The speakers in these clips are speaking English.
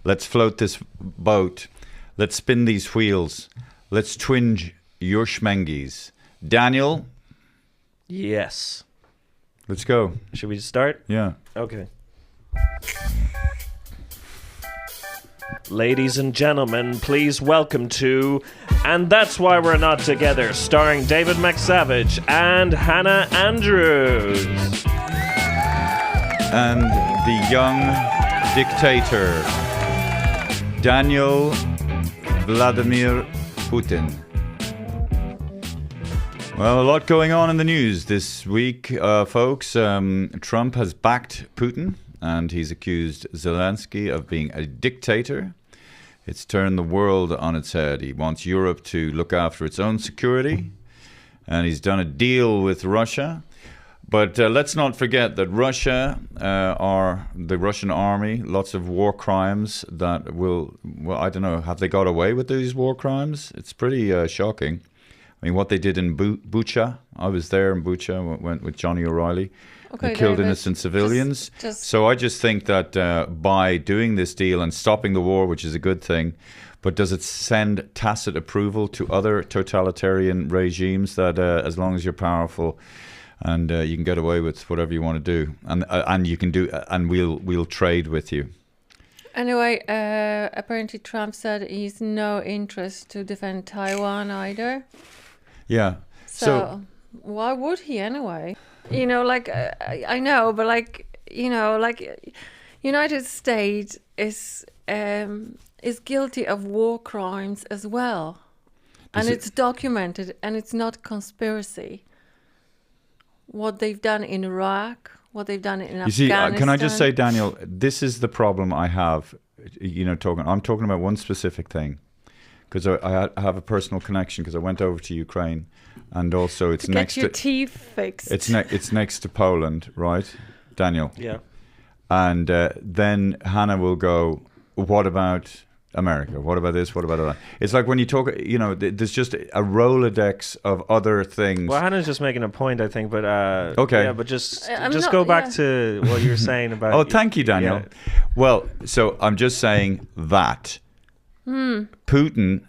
Let's float this boat. Let's spin these wheels. Let's twinge your schmengies. Daniel? Yes. Let's go. Should we start? Yeah. Okay. Ladies and gentlemen, please welcome to And That's Why We're Not Together, starring David McSavage and Hannah Andrews. And the young dictator, Daniel Vladimir Putin. Well, a lot going on in the news this week, folks. Trump has backed Putin, and he's accused Zelensky of being a dictator. It's turned the world on its head. He wants Europe to look after its own security, and he's done a deal with Russia. But let's not forget that Russia are the Russian army, lots of war crimes that well, I don't know, have they got away with these war crimes? It's pretty shocking. I mean, what they did in Bucha, I was there in Bucha, went with Johnny O'Reilly. Okay, they killed David, innocent civilians. just- So I just think that by doing this deal and stopping the war, which is a good thing, but does it send tacit approval to other totalitarian regimes that as long as you're powerful and you can get away with whatever you want to do, and you can do, and we'll trade with you. Anyway, apparently Trump said he's no interest to defend Taiwan either. Yeah. So why would he anyway? You know, like I know, but like you know, like United States is guilty of war crimes as well, and it's documented, and it's not conspiracy. What they've done in Iraq, what they've done in Afghanistan. See, can I just say, Daniel, this is the problem I have. I'm talking about one specific thing, because I have a personal connection, because I went over to Ukraine, and also it's next to get your teeth fixed. It's next to Poland, right, Daniel? Yeah. And then Hannah will go, what about America? What about this? What about that? It's like when you talk, there's just a Rolodex of other things. Well, Hannah's just making a point, I think, but okay. Yeah, but just go back to what you were saying about. Oh, thank you, Daniel. Yeah. Well, so I'm just saying that Putin,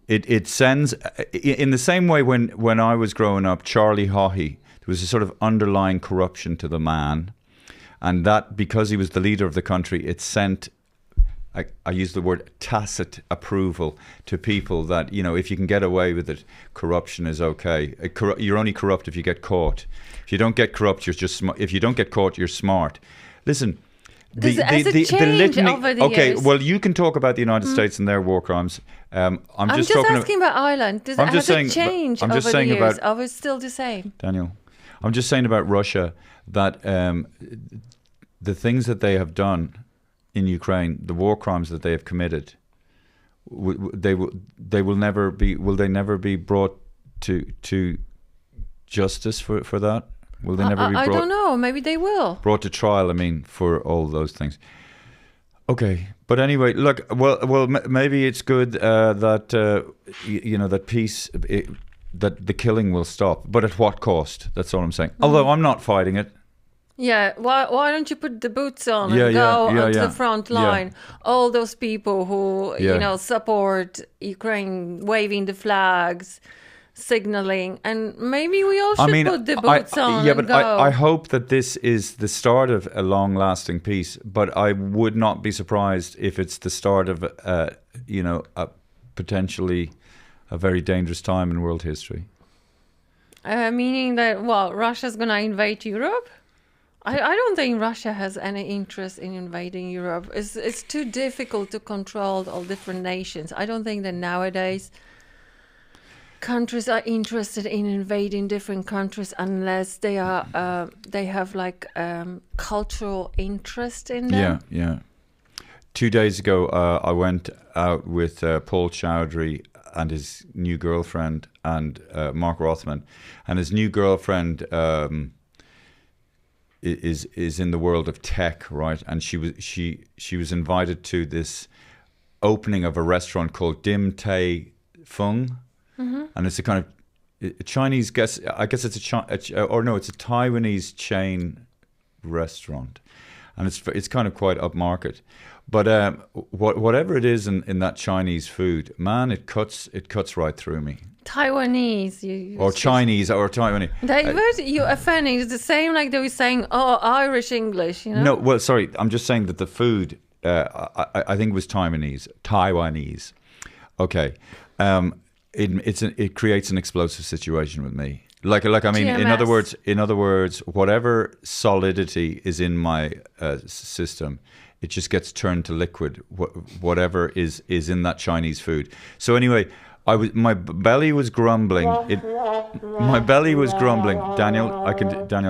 it sends in the same way when I was growing up, Charlie Haughey, there was a sort of underlying corruption to the man, and that because he was the leader of the country, it sent. I use the word tacit approval to people that, if you can get away with it, corruption is okay. You're only corrupt if you get caught. If you don't get corrupt, you're just if you don't get caught, you're smart. Listen, Has it changed over the okay, years? well, you can talk about the United States and their war crimes. I'm just asking about Ireland. Has it changed over the years? Or is it still the same? Daniel, I'm just saying about Russia that the things that they have done in Ukraine, the war crimes that they have committed, they will never be brought to justice for that? Will they never be brought? I don't know. Maybe they will. Brought to trial, I mean, for all those things. Okay, but anyway, look. Well, maybe it's good that that peace, that the killing will stop. But at what cost? That's all I'm saying. Although I'm not fighting it. Yeah, why don't you put the boots on and go onto the front line? Yeah. All those people who support Ukraine, waving the flags, signaling, and maybe we all should put the boots on. Yeah, and but go. I hope that this is the start of a long-lasting peace. But I would not be surprised if it's the start of a potentially a very dangerous time in world history. Meaning that Russia's gonna invade Europe? I don't think Russia has any interest in invading Europe. It's too difficult to control all different nations. I don't think that nowadays countries are interested in invading different countries unless they have like cultural interest in them. Yeah. 2 days ago, I went out with Paul Chowdhury and his new girlfriend and Mark Rothman, and his new girlfriend. Is in the world of tech, right? And she was invited to this opening of a restaurant called Dim Tai Fung, and it's a kind of a Chinese. I guess it's it's a Taiwanese chain restaurant, and it's kind of quite upmarket. But whatever it is in that Chinese food, man, it cuts right through me. Taiwanese, you Or Chinese or Taiwanese. You offending. It's the same like they were saying, oh, Irish English, you know? No, well, sorry, I'm just saying that the food, I think it was Taiwanese. Okay, it creates an explosive situation with me. Like I mean, GMS. in other words, whatever solidity is in my system, it just gets turned to liquid. Whatever is in that Chinese food. So anyway, my belly was grumbling. My belly was grumbling. Daniel, I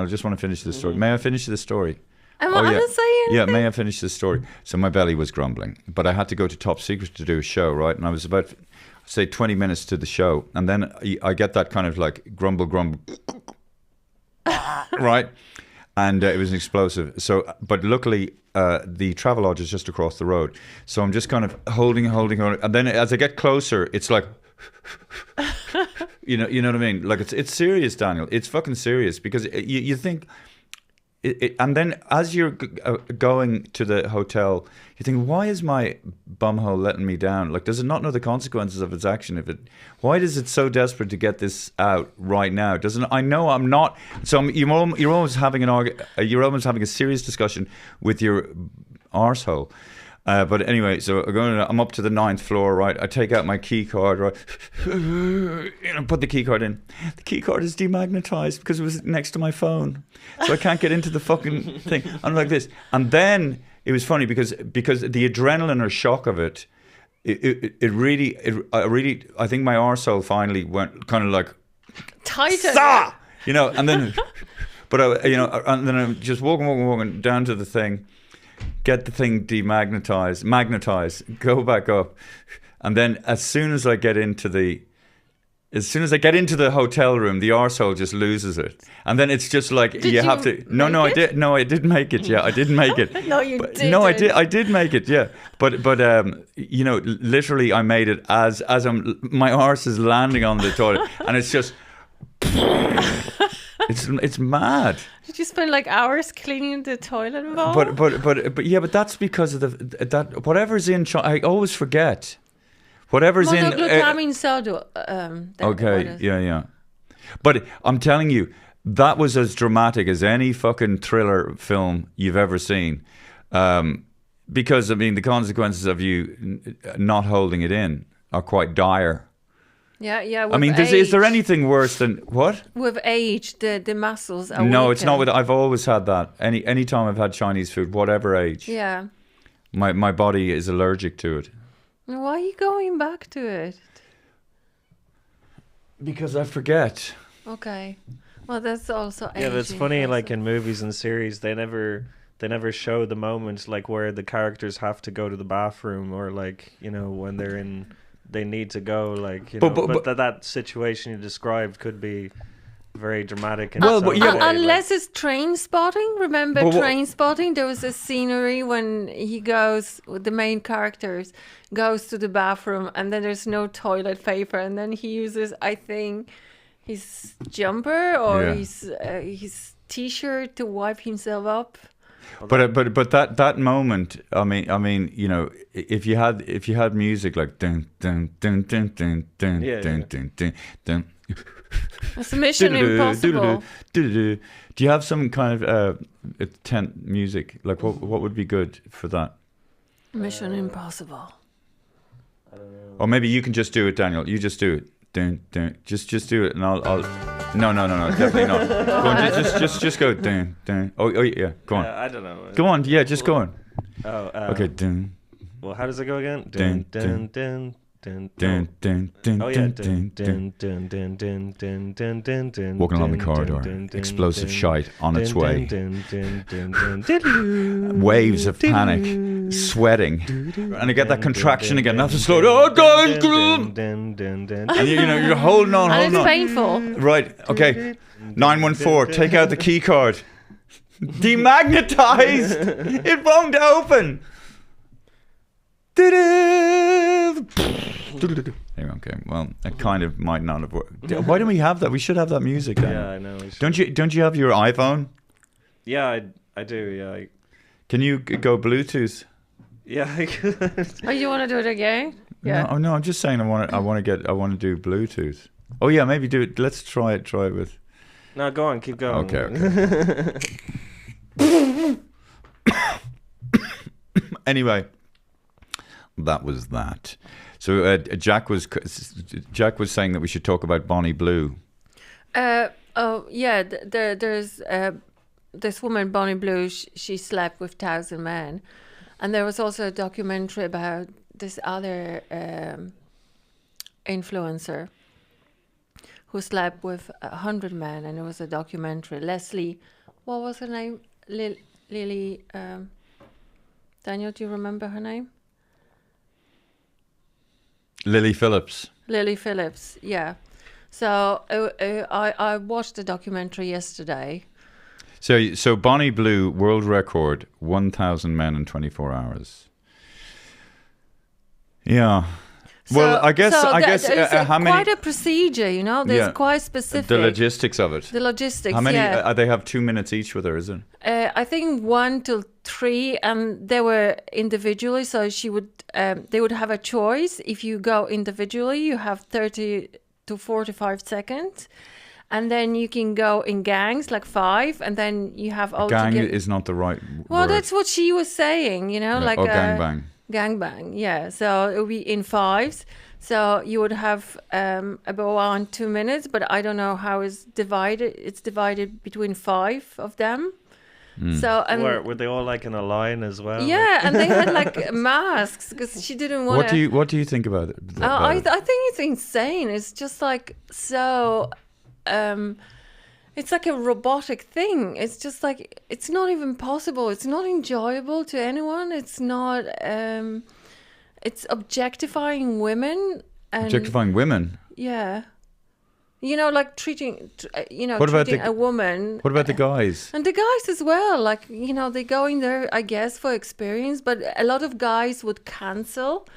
just want to finish this story. May I finish this story? Am I saying? Yeah, may I finish this story? So my belly was grumbling, but I had to go to Top Secret to do a show, right? And I was about, say, 20 minutes to the show, and then I get that kind of like grumble, right? And it was an explosive. So, but luckily, the Travelodge is just across the road. So I'm just kind of holding, and then as I get closer, it's like, you know what I mean? Like it's serious, Daniel. It's fucking serious because you think. And then as you're going to the hotel, you think, why is my bumhole letting me down? Like, does it not know the consequences of its action? Why is it so desperate to get this out right now? I know I'm not. So you're almost having a serious discussion with your arsehole. But anyway, so I'm up to the 9th floor, right? I take out my key card, right? Put the key card in. The key card is demagnetized because it was next to my phone. So I can't get into the fucking thing. I'm like this. And then it was funny because the adrenaline or shock of it really, I think my arsehole finally went kind of like... Tighter. Sah! And then... But, and then I'm just walking down to the thing. Get the thing magnetized, go back up, and then as soon as I get into the hotel room, the arsehole just loses it, and then it's just like I did make it. Yeah, I did make it. No, you didn't. No, I did make it. Yeah, but literally, I made it as my arse is landing on the toilet, and it's just. It's mad. Did you spend like hours cleaning the toilet bowl? But that's because of that whatever's in. I always forget whatever's in. Monoglutamine soda. Okay, yeah. But I'm telling you, that was as dramatic as any fucking thriller film you've ever seen. Because I mean, the consequences of you not holding it in are quite dire. Yeah. I mean, is there anything worse than what? With age, the muscles are No, weakened. it's not. I've always had that. Any time I've had Chinese food, whatever age. Yeah. My body is allergic to it. Why are you going back to it? Because I forget. Okay. Well, that's also aging. Yeah, that's funny. Like in movies and series, they never show the moments like where the characters have to go to the bathroom or like when they're in. They need to go, like, but that situation you described could be very dramatic. And unless it's Train Spotting. Remember Train Spotting? There was a scenery when the main characters goes to the bathroom and then there's no toilet paper and then he uses, I think, his jumper or his t-shirt to wipe himself up. But that moment, I mean, if you had music like dun dun dun dun dun dun dun dun dun. It's Mission Impossible. Do you have some kind of tent music? Like what would be good for that? Mission Impossible. I don't know. Or maybe you can just do it, Daniel. You just do it. Dun, dun. Just do it, and I'll. No, definitely not. Go on, just go. Dun, dun. Oh, yeah, go on. I don't know. Go on, yeah, just go on. Oh, okay. Dun. Well, how does it go again? Dun, dun, dun. Dun, dun, dun, oh yeah, dun, dun, dun, dun, dun, dun, dun, dun, dun. Walking along the corridor, explosive shite on its way. Waves of panic, sweating, and I get that contraction again. That's a slow. Oh God! And you're holding on, and it's painful. Right? Okay. 914. Take out the key card. Demagnetized. It won't open. Okay, well, it kind of might not have worked. Why don't we have that? We should have that music. Then. Yeah, I know. Don't you have your iPhone? Yeah, I do. Yeah. Can you go Bluetooth? Yeah, I could. Oh, you want to do it again? Yeah. No, I'm just saying I want to do Bluetooth. Oh yeah, maybe do it. Let's try it with. No, go on, keep going. Okay. Anyway, that was that. So Jack was saying that we should talk about Bonnie Blue. Oh yeah. There's this woman, Bonnie Blue. She slept with 1,000 men, and there was also a documentary about this other influencer who slept with 100 men, and it was a documentary. Leslie, what was her name? Lily. Daniel, do you remember her name? Lily Phillips. Lily Phillips, yeah. So I watched the documentary yesterday. So Bonnie Blue, world record, 1,000 men in 24 hours. Yeah. Well, I guess how many? Quite a procedure, you know. There's quite specific. The logistics of it. The logistics. How many? Yeah. They have 2 minutes each with her, is it? I think 1 to 3, and they were individually. So they would have a choice. If you go individually, you have 30 to 45 seconds, and then you can go in gangs, like 5, and then you have all. Gang is not the right. Well, word. that's what she was saying, you know, like gangbang. Gangbang, yeah. So it would be in 5s. So you would have about 2 minutes, but I don't know how it's divided. It's divided between 5 of them. So and were they all like in a line as well? yeah, and they had like masks because she didn't want. What do you think about it? I think it's insane. It's just like so. It's like a robotic thing. It's just like, it's not even possible. It's not enjoyable to anyone. It's not, it's objectifying women. And, objectifying women? Yeah. You know, like treating a woman. What about the guys? And the guys as well. Like, you know, they go in there, I guess, for experience. But a lot of guys would cancel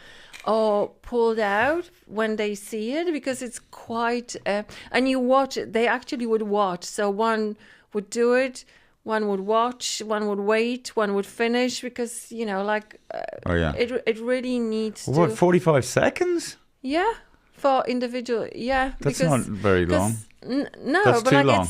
or pulled out when they see it because it's quite and you watch it, they actually would watch, so one would do it, one would watch, one would wait, one would finish, because you know, like it really needs what 45 seconds for individual, that's not very long. No, that's but too like long.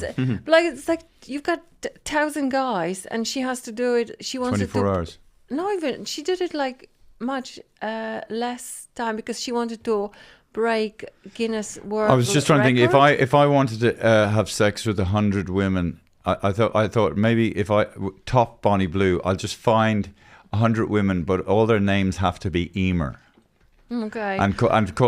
it's like you've got 1,000 guys and she has to do it, she wants 24 hours. No, even she did it like much less time because she wanted to break Guinness World Record. I was just trying to think, if I wanted to have sex with 100 women, I thought maybe if I top Bonnie Blue, I'll just find 100 women, but all their names have to be Emer. Okay. And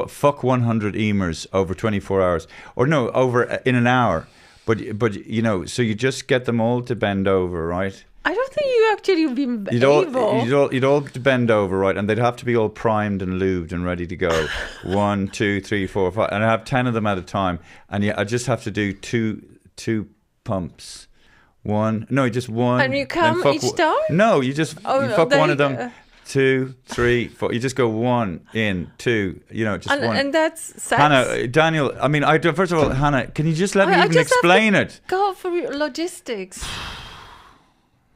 fuck 100 Emers over 24 hours, or no, over in an hour. But you know, so you just get them all to bend over, right? I don't think you actually would be able. You'd all bend over, right? And they'd have to be all primed and lubed and ready to go. 1, 2, 3, 4, 5. And I have 10 of them at a time. And I just have to do two pumps. Just one. And you come each time? No, you fuck one of them. 2, 3, 4. You just go 1 in 2. You know, just one. And that's sex. Hannah, Daniel. I mean, first of all, Hannah, can you just let me even explain it? Go for logistics.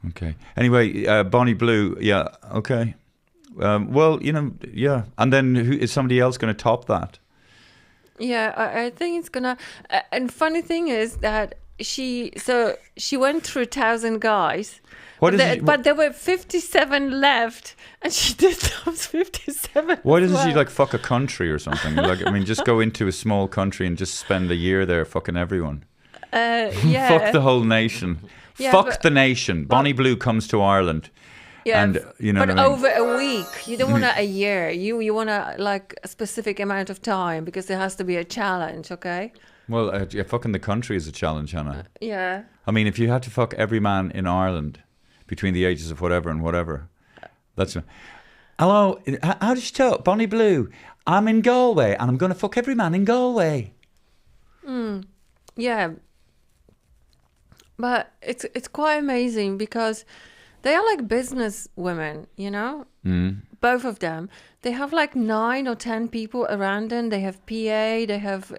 Okay. Anyway, Bonnie Blue. Yeah. Okay. Well, you know, yeah. And then is somebody else going to top that? Yeah, I think it's gonna. And funny thing is that she went through 1,000 guys. But there were 57 left, and she did those 57. Why doesn't she like fuck a country or something? Like, I mean, just go into a small country and just spend a year there fucking everyone. Yeah. Fuck the whole nation. Yeah, fuck the nation. Bonnie Blue comes to Ireland. Yeah, and you know but what I mean? over a week. You don't want a year. You want like a specific amount of time because there has to be a challenge. Okay. Well, fucking the country is a challenge, Hannah. Yeah. I mean, if you had to fuck every man in Ireland between the ages of whatever and whatever, that's. Hello, how does she talk? Bonnie Blue. I'm in Galway and I'm going to fuck every man in Galway. Yeah. But it's quite amazing because they are like business women, you know? Both of them. They have like 9 or 10 people around them. They have PA, they have,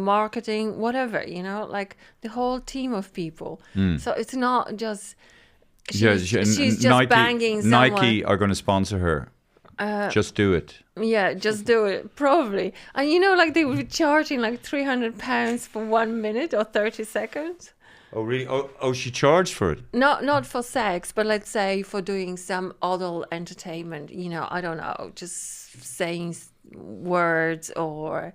marketing, whatever, you know? Like the whole team of people. So it's not just... she's just banging someone. Nike are going to sponsor her. Just do it. Yeah, just do it, probably. And like they would be charging like £300 for 1 minute or 30 seconds. Oh, really? Oh, she charged for it? Not for sex, but let's say for doing some adult entertainment. I don't know, just saying words or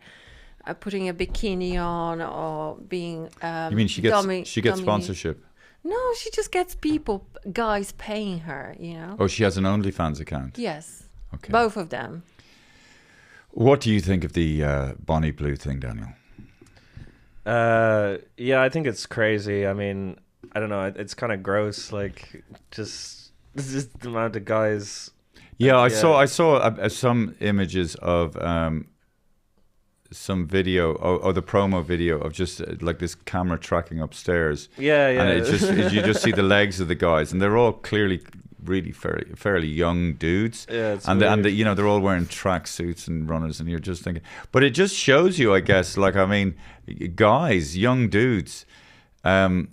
putting a bikini on or being. You mean she gets sponsorship? No, she just gets guys paying her. Oh, she has an OnlyFans account. Yes. Okay. Both of them. What do you think of the Bonnie Blue thing, Daniel? Yeah, I think it's crazy. I mean, I don't know. It's kind of gross. Like, just the amount of guys. Yeah, I saw some images of some video or the promo video of just like this camera tracking upstairs. Yeah. And you just see the legs of the guys, and they're all clearly really fairly young dudes. Yeah, it's and they're all wearing tracksuits and runners, and you're just thinking, but it just shows you, I guess, like, I mean, guys, young dudes, you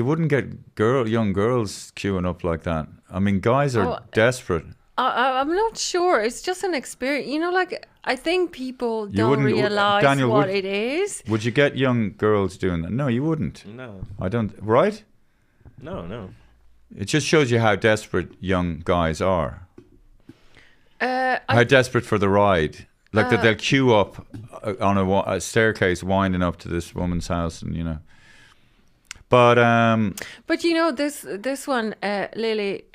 wouldn't get young girls queuing up like that. I mean, guys are desperate. I'm not sure. It's just an experience. Like, I think people don't realize Daniel, it is. Would you get young girls doing that? No, you wouldn't. No. I don't. Right? No. It just shows you how desperate young guys are. How desperate for the ride. Like that they'll queue up on a staircase winding up to this woman's house, and But this one, Lily,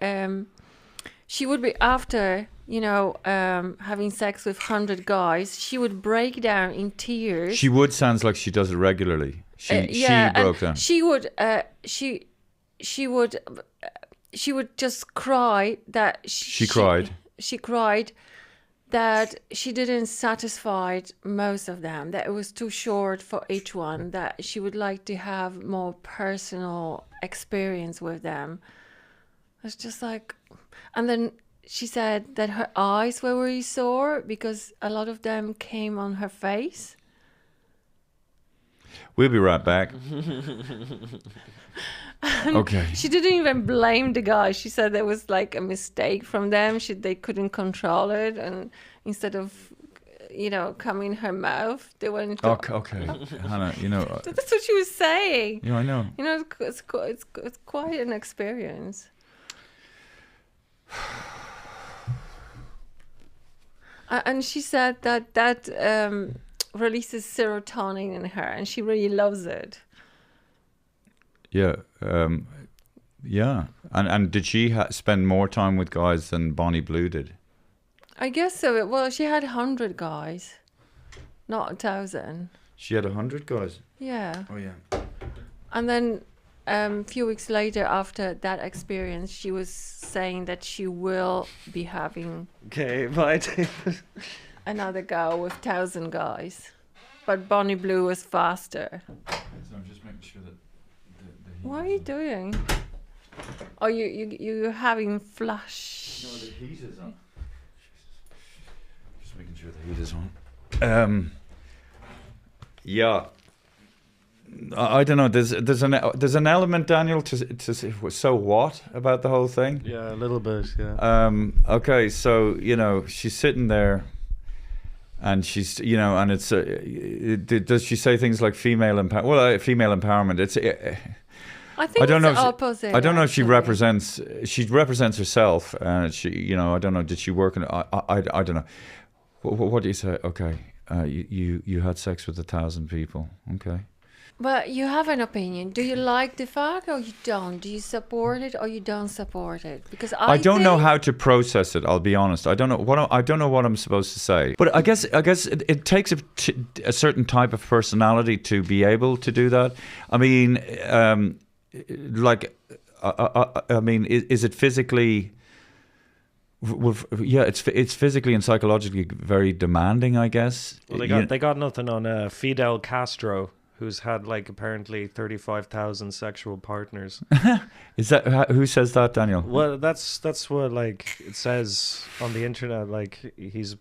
she would be after having sex with 100 guys. She would break down in tears. She would. Sounds like she does it regularly. She broke down. She would just cry that she cried that she didn't satisfy most of them, that it was too short for each one, that she would like to have more personal experience with them. It's just like, and then she said that her eyes were really sore because a lot of them came on her face. We'll be right back. Okay. She didn't even blame the guy. She said there was like a mistake from them. They couldn't control it, and instead of coming in her mouth, they went. Okay, Hannah. That's what she was saying. Yeah, I know. It's quite an experience. And she said that releases serotonin in her, and she really loves it. Yeah, yeah. And did she spend more time with guys than Bonnie Blue did? I guess so. Well, she had 100 guys, not 1,000. She had 100 guys? Yeah. Oh, yeah. And then a few weeks later, after that experience, she was saying that she will be having another go with 1,000 guys. But Bonnie Blue was faster. So I'm just making sure that what are you doing? Oh, you're having flash. No, the heat is on. Just making sure the heat is on. Yeah. I don't know. There's an element, Daniel, to so what about the whole thing? Yeah, a little bit. Yeah. Okay, so she's sitting there, and she's and it's does she say things like female empowerment? Well, female empowerment. I think it's the opposite. I don't know if she represents herself, and she I don't know. Did she work in? I don't know. What do you say? Okay, you had sex with 1,000 people. Okay. But you have an opinion. Do you like the fact or you don't? Do you support it or you don't support it? Because I don't know how to process it. I'll be honest. I don't know what I'm supposed to say. But I guess it takes a certain type of personality to be able to do that. I mean, is it physically? Yeah, it's physically and psychologically very demanding, I guess. Well, they got nothing on Fidel Castro, who's had apparently 35,000 sexual partners. Is that who says that, Daniel? Well, that's what it says on the internet. He's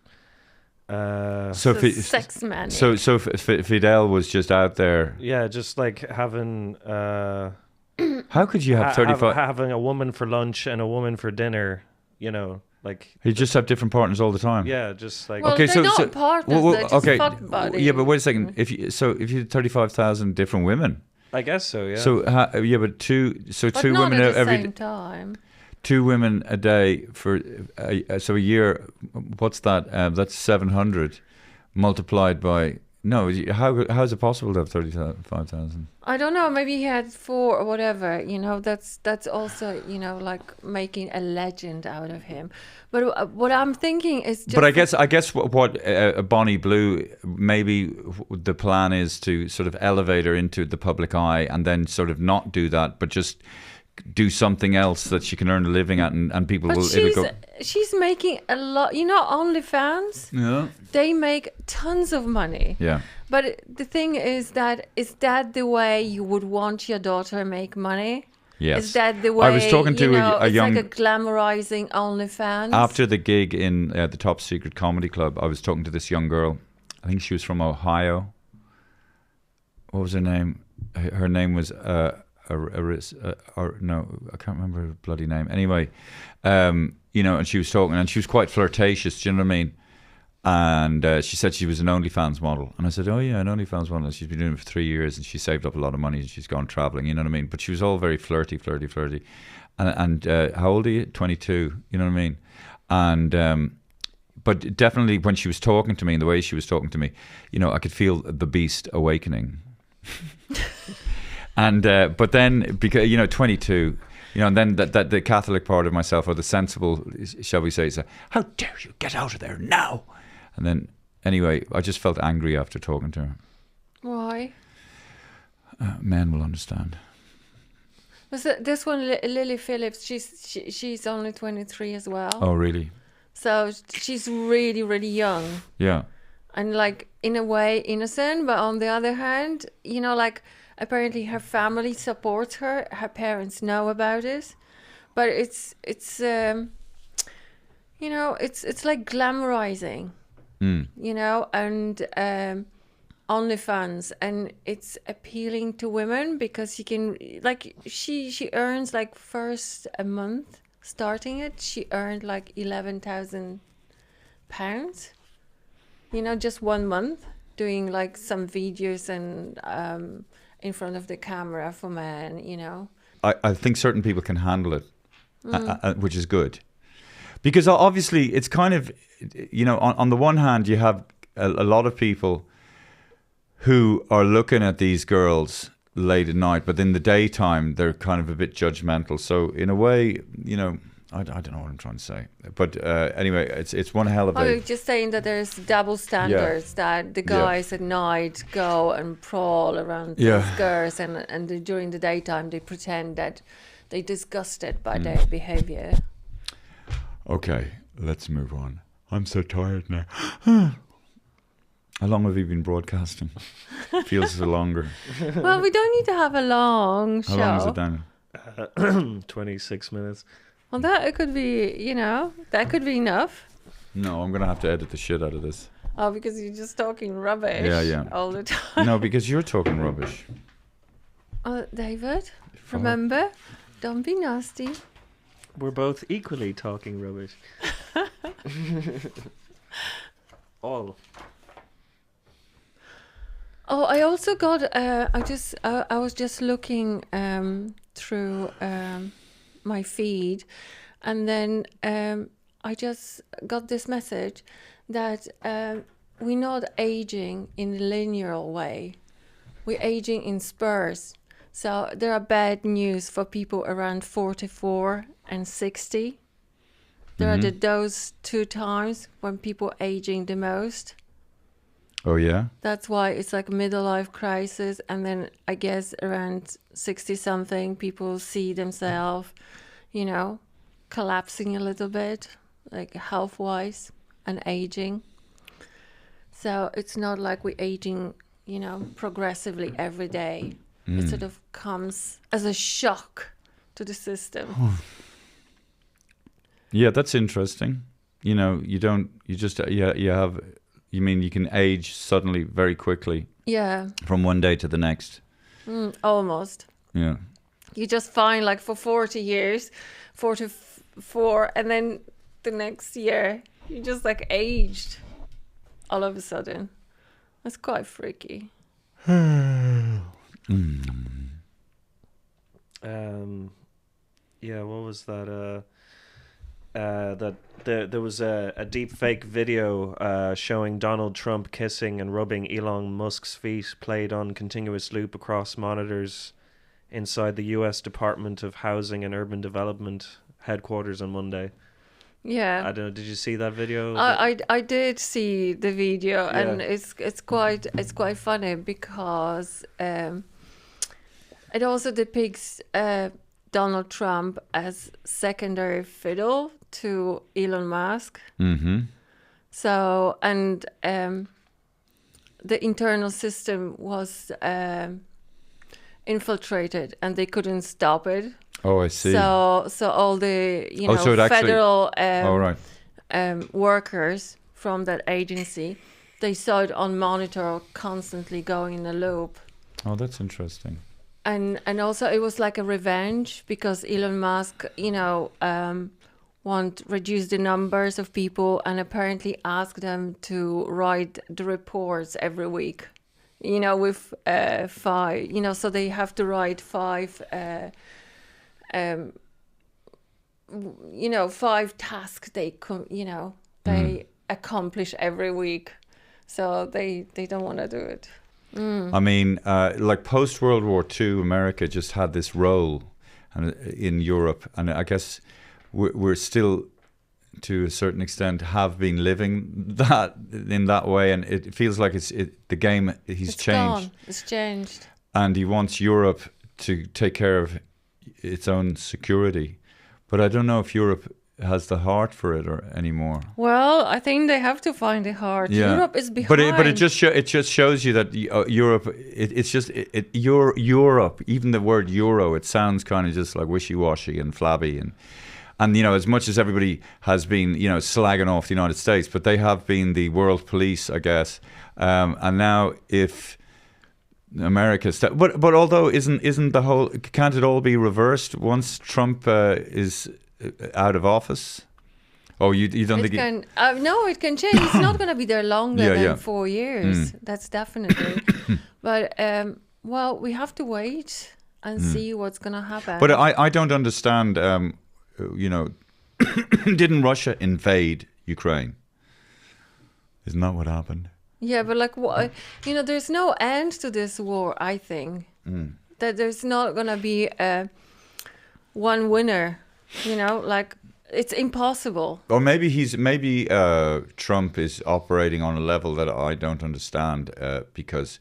So sex manic. So Fidel was just out there. Yeah, just like having How could you have 35? having a woman for lunch and a woman for dinner, you know, like You just have different partners all the time. yeah, just like well, Okay, they're so not partners. They're just fuck buddies. Yeah, but wait a second. If you had 35,000 different women, I guess so, yeah. so but two But two not women at the every same time. 2 women a day for so a year. What's that? That's 700 multiplied by. No, how is it possible to have 35,000? I don't know. Maybe he had 4 or whatever. You know, that's also, you know, like making a legend out of him. But what I'm thinking is just. But I guess what Bonnie Blue, maybe the plan is to sort of elevate her into the public eye and then sort of not do that, but just do something else that she can earn a living at, and people But will. It'll go. she's making a lot. You know, OnlyFans. Yeah. They make tons of money. Yeah. But the thing is that the way you would want your daughter make money? Yes. Is that the way? I was talking to a young. It's like a glamorizing OnlyFans. After the gig in the Top Secret Comedy Club, I was talking to this young girl. I think she was from Ohio. What was her name? Her name was no, I can't remember her bloody name. Anyway, you know, and she was talking, and she was quite flirtatious. Do you know what I mean? And she said she was an OnlyFans model, and I said, "Oh yeah, an OnlyFans model." And she's been doing it for 3 years, and she saved up a lot of money, and she's gone traveling. You know what I mean? But she was all very flirty. And how old are you? 22. You know what I mean? And but definitely when she was talking to me, and the way she was talking to me, you know, I could feel the beast awakening. And but then, because, you know, 22, you know, and then that the Catholic part of myself, or the sensible, shall we say, "How dare you get out of there now?" And then, anyway, I just felt angry after talking to her. Why? Men will understand. Was it this one, Lily Phillips? She's only 23 as well. Oh, really? So she's really, really young. Yeah. And like, in a way, innocent. But on the other hand, you know, like, apparently her family supports her. Her parents know about it. But it's you know, it's like glamorizing. You know, and OnlyFans, and it's appealing to women because you can, like, she earns like first a month starting it, she earned like £11,000, you know, just 1 month doing like some videos and in front of the camera for men, you know. I think certain people can handle it, which is good. Because obviously it's kind of, you know, on the one hand, you have a lot of people who are looking at these girls late at night, but in the daytime, they're kind of a bit judgmental. So in a way, you know, I don't know what I'm trying to say. But anyway, it's one hell of a... you're just saying that there's double standards, that the guys at night go and prowl around these girls, and during the daytime, they pretend that they're disgusted by their behavior. Okay, let's move on. I'm so tired now. How long have you been broadcasting? Feels so longer. Well, we don't need to have a long show. How long is it, Daniel? 26 minutes. Well, that could be, you know, that could be enough. No, I'm going to have to edit the shit out of this. Oh, because you're just talking rubbish all the time. No, because you're talking rubbish. David, remember, don't be nasty. We're both equally talking rubbish. All. Oh, I also got. I was just looking through my feed, and then I just got this message that we're not aging in a linear way. We're aging in spurs. So there are bad news for people around 44 and 60. There are those 2 times when people aging the most. Oh, yeah? That's why it's like a midlife crisis. And then I guess around 60-something, people see themselves, you know, collapsing a little bit, like health-wise and aging. So it's not like we're aging, you know, progressively every day. It sort of comes as a shock to the system. Yeah, that's interesting. You know, you have You mean you can age suddenly very quickly Yeah, from one day to the next? almost. Yeah. You just find like for 40 years, 44, and then the next year you just like aged all of a sudden. That's quite freaky. Yeah, what was that? There was a deep fake video showing Donald Trump kissing and rubbing Elon Musk's feet, played on continuous loop across monitors inside the U.S. Department of Housing and Urban Development headquarters on Monday. Yeah. I don't know. Did you see that video? I did see the video, Yeah. and it's quite funny because it also depicts Donald Trump as secondary fiddle to Elon Musk. Mm-hmm. So, and the internal system was infiltrated, and they couldn't stop it. Oh, I see. So all the so it actually- federal right. workers from that agency, they saw it on monitor constantly going in a loop. Oh, that's interesting. And also it was like a revenge because Elon Musk, want reduce the numbers of people and apparently ask them to write the reports every week. With 5, so they have to write 5 5 tasks they accomplish every week. So they don't want to do it. I mean, like post World War II, America just had this role in Europe, and I guess we're still, to a certain extent, have been living that in that way, and it feels like the game. It's changed. Gone. It's changed. And he wants Europe to take care of its own security, but I don't know if Europe has the heart for it anymore. Well, I think they have to find the heart. Yeah. Europe is behind. But it just shows you that Europe. Europe. Even the word Euro, it sounds kind of just like wishy-washy and flabby, and as much as everybody has been slagging off the United States, but they have been the world police, I guess. And now if America, but although isn't the whole, can't it all be reversed once Trump is out of office? Oh, you don't think it can? No, it can change. It's not going to be there longer than 4 years. That's definitely. But well, we have to wait and see what's going to happen. But I don't understand. Didn't Russia invade Ukraine? Isn't that what happened? Yeah, but like what? There's no end to this war. I think that there's not going to be one winner. Like it's impossible. Or maybe Trump is operating on a level that I don't understand because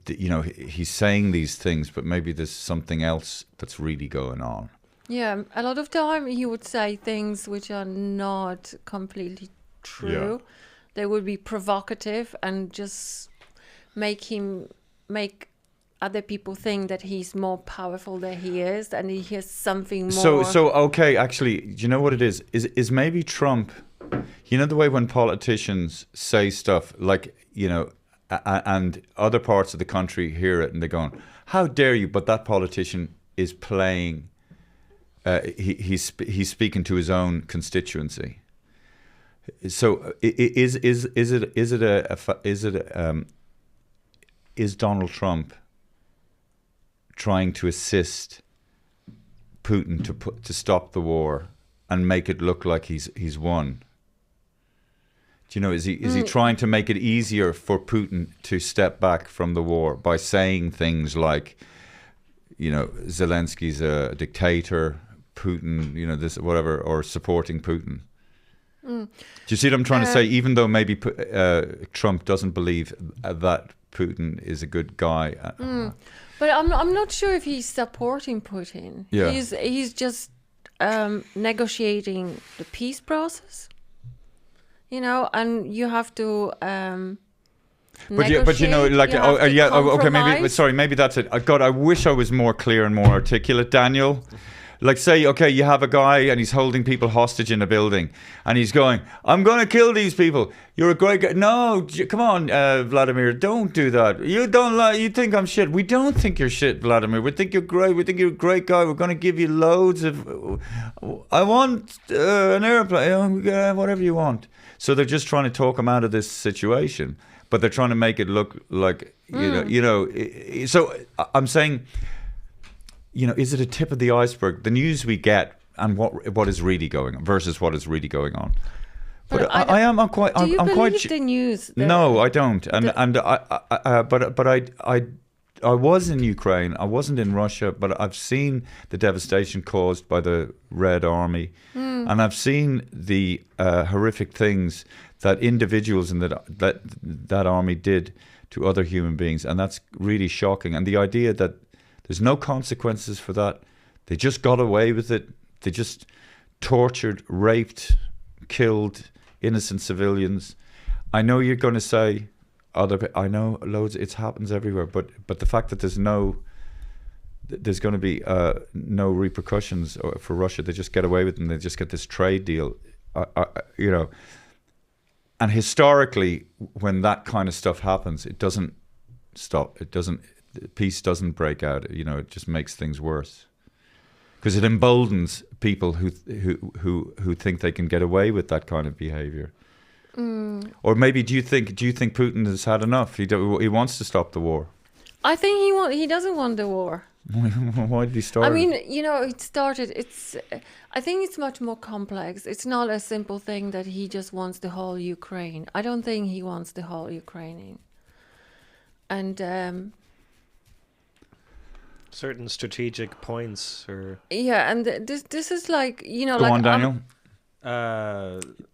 he's saying these things, but maybe there's something else that's really going on. Yeah, a lot of time he would say things which are not completely true. Yeah. They would be provocative and just make other people think that he's more powerful than he is, and he has something more. So okay, actually, do you know what it is? Is maybe Trump? The way when politicians say stuff like and other parts of the country hear it and they're going, "How dare you?" But that politician is playing. He's speaking to his own constituency. So is Donald Trump trying to assist Putin to stop the war and make it look like he's won? Do you know? Is he trying to make it easier for Putin to step back from the war by saying things like, Zelensky's a dictator, Putin, this whatever, or supporting Putin? Do you see what I'm trying to say? Even though maybe Trump doesn't believe that Putin is a good guy. But I'm not sure if he's supporting Putin. Yeah. He's just negotiating the peace process. And you have to But okay, maybe that's it. God, I wish I was more clear and more articulate, Daniel. like say, okay, you have a guy and he's holding people hostage in a building and he's going, I'm going to kill these people. You're a great guy. No, come on, Vladimir, don't do that. You don't lie. You think I'm shit. We don't think you're shit, Vladimir. We think you're great. We think you're a great guy. We're going to give you loads of, I want an airplane, whatever you want. So they're just trying to talk him out of this situation, but they're trying to make it look like, so I'm saying, is it a tip of the iceberg? The news we get and what is really going on versus what is really going on. But I'm quite. Do you I'm believe quite. the news? No, I don't. But I was in Ukraine. I wasn't in Russia, but I've seen the devastation caused by the Red Army, and I've seen the horrific things that individuals in that army did to other human beings, and that's really shocking. And the idea that there's no consequences for that, they just got away with it. They just tortured, raped, killed innocent civilians. I know you're going to say I know loads. It happens everywhere, but the fact that there's going to be no repercussions for Russia, they just get away with it and they just get this trade deal, And historically, when that kind of stuff happens, it doesn't stop. Peace doesn't break out. It just makes things worse. Because it emboldens people who think they can get away with that kind of behavior. Or maybe do you think Putin has had enough? He wants to stop the war. I think he doesn't want the war. Why did he start? I mean, it started. I think it's much more complex. It's not a simple thing that he just wants the whole Ukraine. I don't think he wants the whole Ukraine. And certain strategic points, or and this is like Go on, Daniel.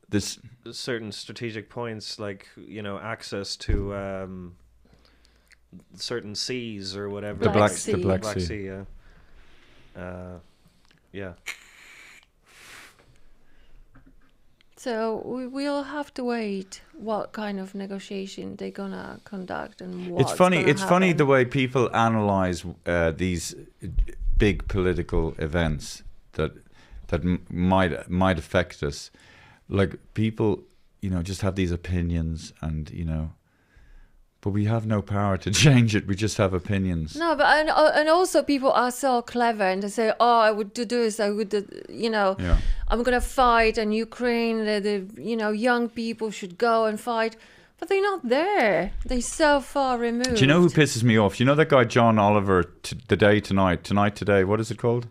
This certain strategic points, like access to certain seas or whatever. The Black Sea. Yeah. So we'll have to wait what kind of negotiation they're gonna conduct and what. It's funny the way people analyze these big political events that might affect us. Like people, just have these opinions, and but we have no power to change it. We just have opinions. No, but and also people are so clever, and they say, "Oh, I would do this. I would do, Yeah. I'm gonna fight in Ukraine. The young people should go and fight." But they're not there. They're so far removed. Do you know who pisses me off? You know that guy John Oliver, Tonight Today. What is it called?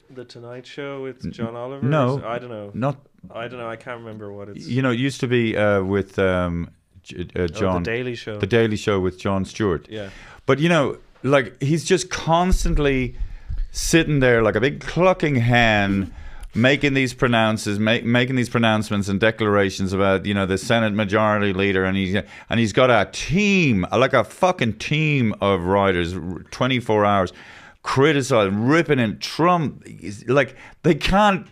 The Tonight Show with John Oliver? No, I don't know. I don't know. I can't remember what it's. It used to be with John. The Daily Show. The Daily Show with Jon Stewart. Yeah. But he's just constantly sitting there like a big clucking hen, making these making these pronouncements and declarations about the Senate Majority Leader, and he's got a team, like a fucking team of writers, 24 hours. Criticizing, ripping in Trump. Like, they can't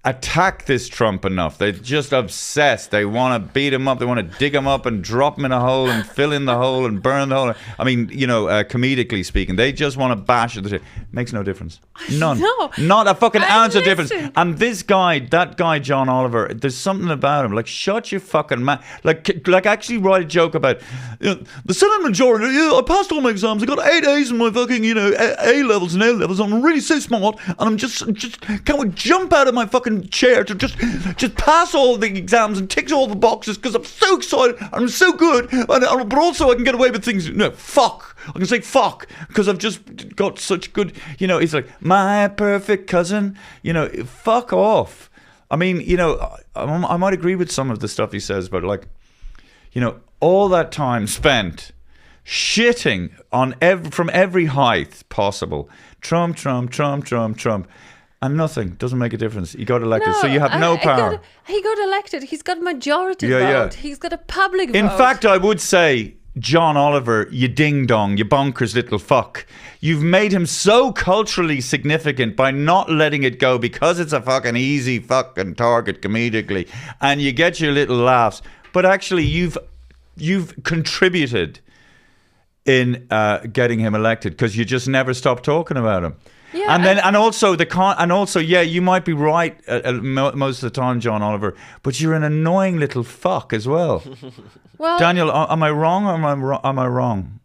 attack this Trump enough. They're just obsessed. They want to beat him up. They want to dig him up and drop him in a hole and fill in the hole and burn the hole. I mean, comedically speaking, they just want to bash it. Makes no difference. None. No. Not a fucking ounce of difference. And this guy, that guy, John Oliver, there's something about him. Like, shut your fucking mouth. Like actually write a joke about the Senate Majority. I passed all my exams. I got 8 A's in my fucking, A levels and A levels. I'm really so smart. And I'm just can't jump out of my fucking chair to just pass all the exams and tick all the boxes because I'm so excited and I'm so good, but also I can get away with things. Fuck. I can say fuck because I've just got such good. He's like my perfect cousin. Fuck off. I mean, I might agree with some of the stuff he says, but all that time spent shitting on from every height possible. Trump. And nothing. Doesn't make a difference. He got elected. So you have no power. He got elected. He's got majority vote. Yeah. He's got a public vote. In fact, I would say, John Oliver, you ding-dong, you bonkers little fuck. You've made him so culturally significant by not letting it go because it's a fucking easy fucking target comedically. And you get your little laughs. But actually, you've contributed in getting him elected because you just never stop talking about him. Yeah, and also you might be right most of the time, John Oliver, but you're an annoying little fuck as well. well, Daniel, am I wrong or am I wrong?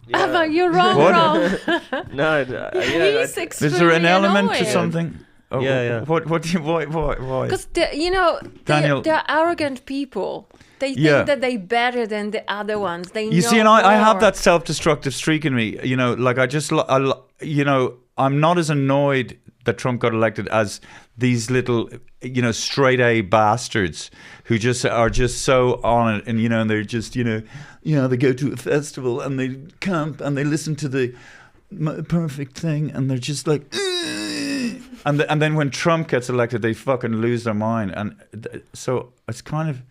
Yeah. you're wrong, What? wrong. No, He's extremely Is there an element annoying. to something? Oh, Yeah. What do you, why? Because Daniel- they're arrogant people. They think Yeah. that they're better than the other ones. They You know see, and I have more. that self-destructive streak in me. Like I'm not as annoyed that Trump got elected as these little, straight A bastards who just are just so on it, and and they're just they go to a festival and they camp and they listen to the perfect thing and they're just like. And then when Trump gets elected, they fucking lose their mind, and so it's kind of.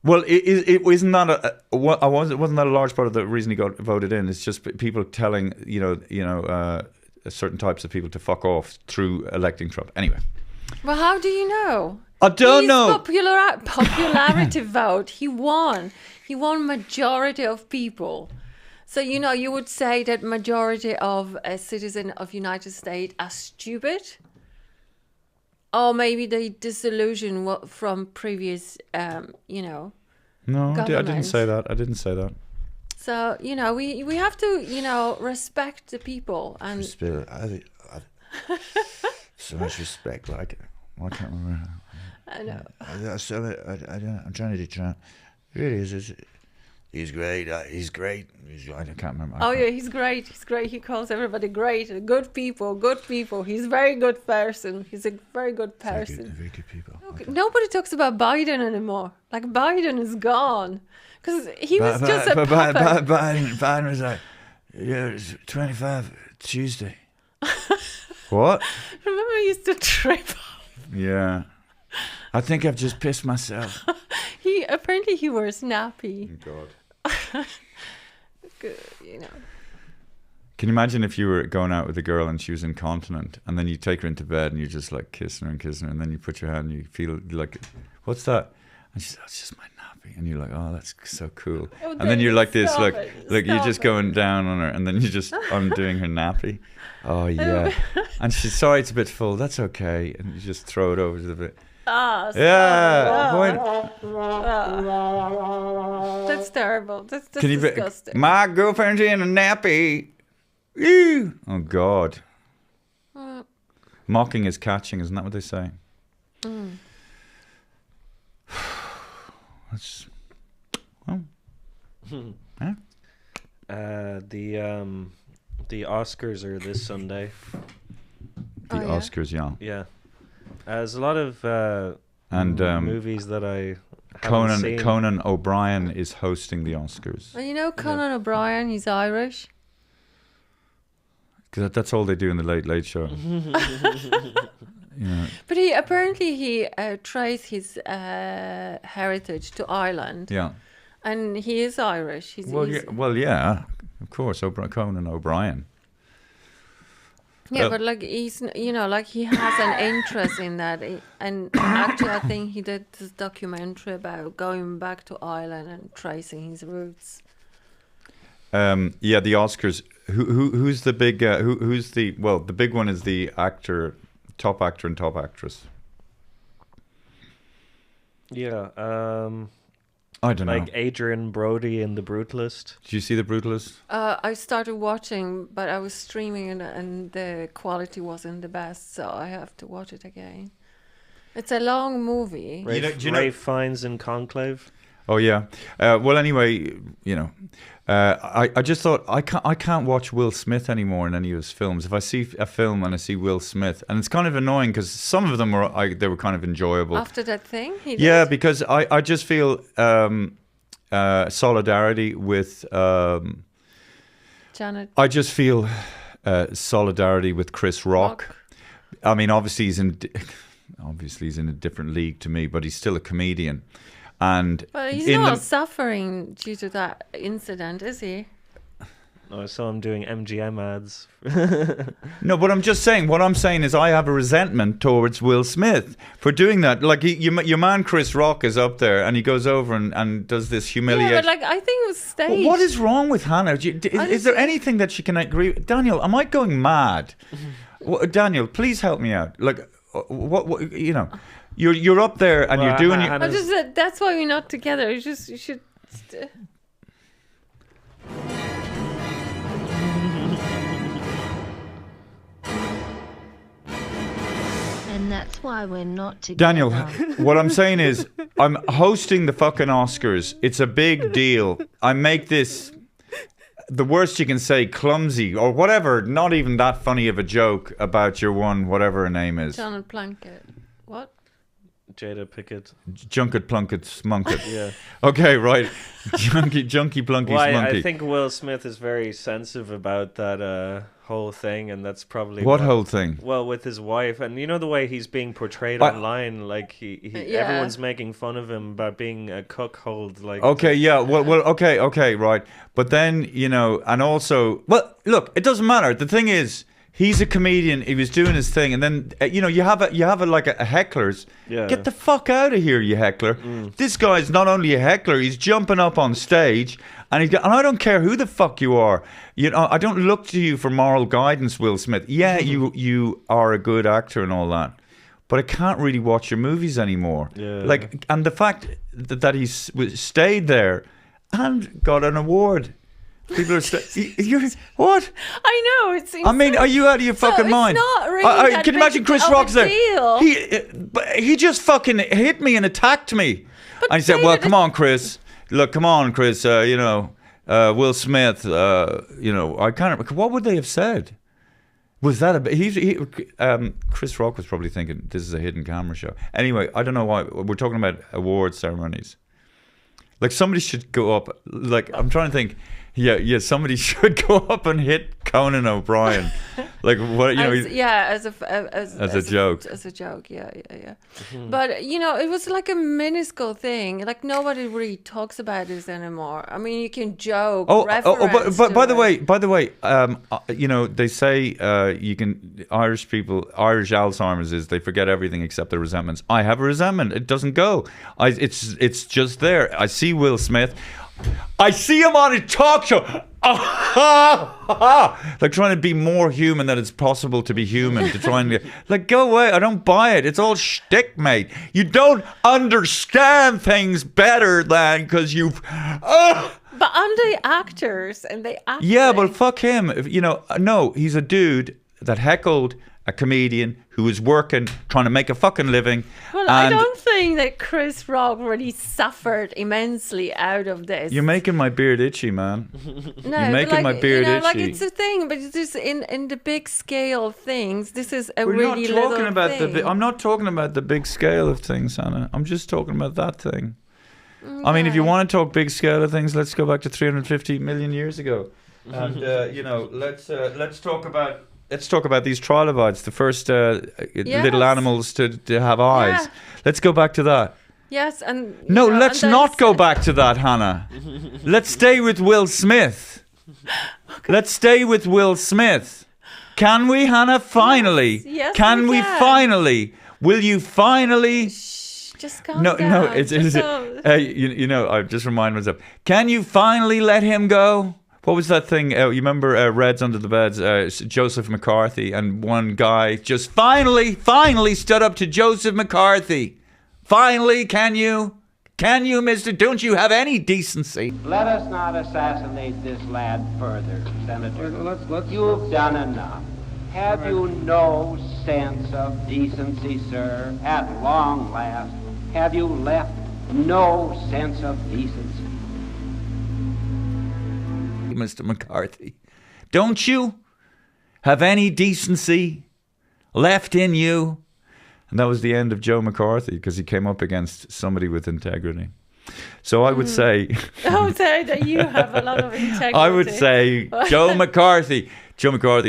Well, it wasn't that wasn't that a large part of the reason he got voted in? It's just people telling certain types of people to fuck off through electing Trump. Anyway, Well, how do you know? I don't know. Popularity vote. He won. He won majority of people. So you would say that majority of citizens of United States are stupid, or maybe they disillusion from previous, No, I didn't governments. say that. I didn't say that. So we have to respect the people and So much respect, like I can't remember. I know. I'm trying to do Trump. Really, he's great. He's great. I can't remember. Oh yeah, he's great. He's great. He calls everybody great. Good people. Good people. He's a very good person. He's a very good person. Very good people. Okay. Nobody talks about Biden anymore. Like Biden is gone because he was just a puppet. Biden was like, yeah, it's 25 Tuesday. What? Remember, he used to trip. Yeah. I think I've just pissed myself. He wears nappy. God. Good. Can you imagine if you were going out with a girl and she was incontinent, and then you take her into bed and you just like kissing her, and then you put your hand and you feel like, what's that? And she's, it's just my nappy, and you're like, oh, that's so cool. Oh, And then you're like this, stop like it. you're just Stop going down on her, and then you just undoing her nappy. Oh yeah. And she's sorry, it's a bit full. That's okay, and you just throw it over to the bit. Ah, stop. Yeah. That's terrible. That's Can you disgusting. my girlfriend's in a nappy. Ew. Oh God. Mocking is catching, isn't that what they say? That's well. Yeah. The Oscars are this Sunday. The Oscars, yeah. Yeah. There's a lot of And movies that I haven't seen. Conan O'Brien is hosting the Oscars. Well, Conan O'Brien, he's Irish. Because that's all they do in the Late Late Show. But he traced his heritage to Ireland. Yeah. And he is Irish. He's Yeah, of course, Conan O'Brien. Yeah, but like he's, like he has an interest in that, and actually, I think he did this documentary about going back to Ireland and tracing his roots. Yeah, the Oscars. Who's the big? Who's the? Well, the big one is the top actor and top actress. Yeah. I don't know. Like Adrian Brody in The Brutalist. Did you see The Brutalist? I started watching, but I was streaming and the quality wasn't the best, so I have to watch it again. It's a long movie. Ray Fiennes in Conclave. Oh yeah. Well, anyway, I just thought I can't watch Will Smith anymore in any of his films. If I see a film and I see Will Smith, and it's kind of annoying because some of them they were kind of enjoyable. After that thing, he did. Yeah, because I just feel solidarity with. Janet. I just feel solidarity with Chris Rock. I mean, obviously he's in a different league to me, but he's still a comedian. And But he's not suffering due to that incident, is he? No, I saw him doing MGM ads. No, but I'm just saying. What I'm saying is, I have a resentment towards Will Smith for doing that. Like, your man Chris Rock is up there, and he goes over and does this humiliation. Yeah, but like I think it was staged. What is wrong with Hannah? Is there anything that she can agree with? Daniel, am I going mad? Daniel, please help me out. Like, what you know, you're up there and you're doing. I just said that's why we're not together. You should. And that's why we're not together. Daniel, what I'm saying is, I'm hosting the fucking Oscars. It's a big deal. I make this, the worst you can say, clumsy or whatever, not even that funny of a joke about your one, whatever her name is. Donald Plunkett. What? Jada Pickett. Junket Plunkett Smunkett. Yeah. Okay, right. Junkie Plunky Smunky. I think Will Smith is very sensitive about that whole thing, and that's probably what whole thing? Well, with his wife, and you know the way he's being portrayed online, like he everyone's making fun of him about being a cuckold. Like, okay, yeah, well, okay, right. But then, you know, and also, well, look, it doesn't matter. The thing is, he's a comedian. He was doing his thing, and then you know, you have a heckler's. Yeah. Get the fuck out of here, you heckler! This guy's not only a heckler; he's jumping up on stage, and and I don't care who the fuck you are. You know, I don't look to you for moral guidance, Will Smith. Yeah, you are a good actor and all that, but I can't really watch your movies anymore. Yeah. Like, and the fact that he stayed there and got an award. People are you're what? I know, it's insane. I mean, are you out of your fucking mind? It's not really that can you imagine big Chris of a Rock's there? deal. He just fucking hit me and attacked me. And he said, "Well, come on, Chris. Look, come on, Chris. You know, Will Smith. You know, I can't. What would they have said? Was that Chris Rock was probably thinking this is a hidden camera show. Anyway, I don't know why we're talking about award ceremonies. Like, somebody should go up. Like, I'm trying to think. Yeah. Somebody should go up and hit Conan O'Brien, like what you know. As a joke. As a joke, yeah. But you know, it was like a minuscule thing. Like, nobody really talks about this anymore. I mean, you can joke. But by the way, you know, they say you can Irish Alzheimer's is they forget everything except their resentments. I have a resentment. It doesn't go. It's just there. I see Will Smith. I see him on a talk show, like trying to be more human than it's possible to be human. To try and get, like, go away. I don't buy it. It's all shtick, mate. You don't understand things better than because you've. But aren't they actors and they act? Yeah, but fuck him. You know, no, he's a dude that heckled a comedian who was working, trying to make a fucking living. Well, I don't think that Chris Rock really suffered immensely out of this. You're making my beard itchy, man. No, you're making my beard itchy. Like, it's a thing, but it's just in the big scale of things. This is a We're really not talking little about thing. I'm not talking about the big scale of things, Hannah. I'm just talking about that thing. I mean, if you want to talk big scale of things, let's go back to 350 million years ago, and you know, let's talk about. Let's talk about these trilobites, the first little animals to have eyes. Yeah. Let's go back to that. Yes, and no, let's not go back to that, Hannah. Let's stay with Will Smith. Okay. Let's stay with Will Smith. Can we, Hannah? Finally? Yes, can we finally? Will you finally? Shh, just calm down. No, it's you know, I just remind myself. Can you finally let him go? What was that thing? You remember Reds Under the Beds? Joseph McCarthy, and one guy just finally stood up to Joseph McCarthy. Finally, can you, mister? Don't you have any decency? Let us not assassinate this lad further, Senator. Let's You've done enough. Have you no sense of decency, sir? At long last, have you left no sense of decency? Mr. McCarthy, don't you have any decency left in you? And that was the end of Joe McCarthy, because he came up against somebody with integrity. So I would say I would say that you have a lot of integrity. I would say Joe McCarthy,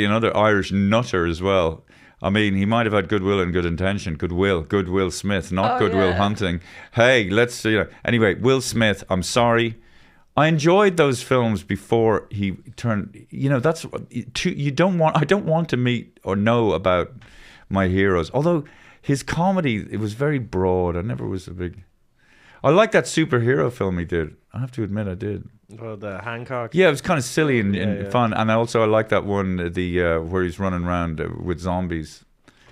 another Irish nutter as well. I mean, he might have had goodwill and good intention. Goodwill Smith, not Goodwill Hunting. Hey, let's anyway, Will Smith, I'm sorry. I enjoyed those films before he turned. You know, that's you don't want. I don't want to meet or know about my heroes. Although his comedy, it was very broad. I never was a big. I like that superhero film he did. I have to admit, I did. Oh, the Hancock. Yeah, it was kind of silly and fun. And also, I like that one, where he's running around with zombies.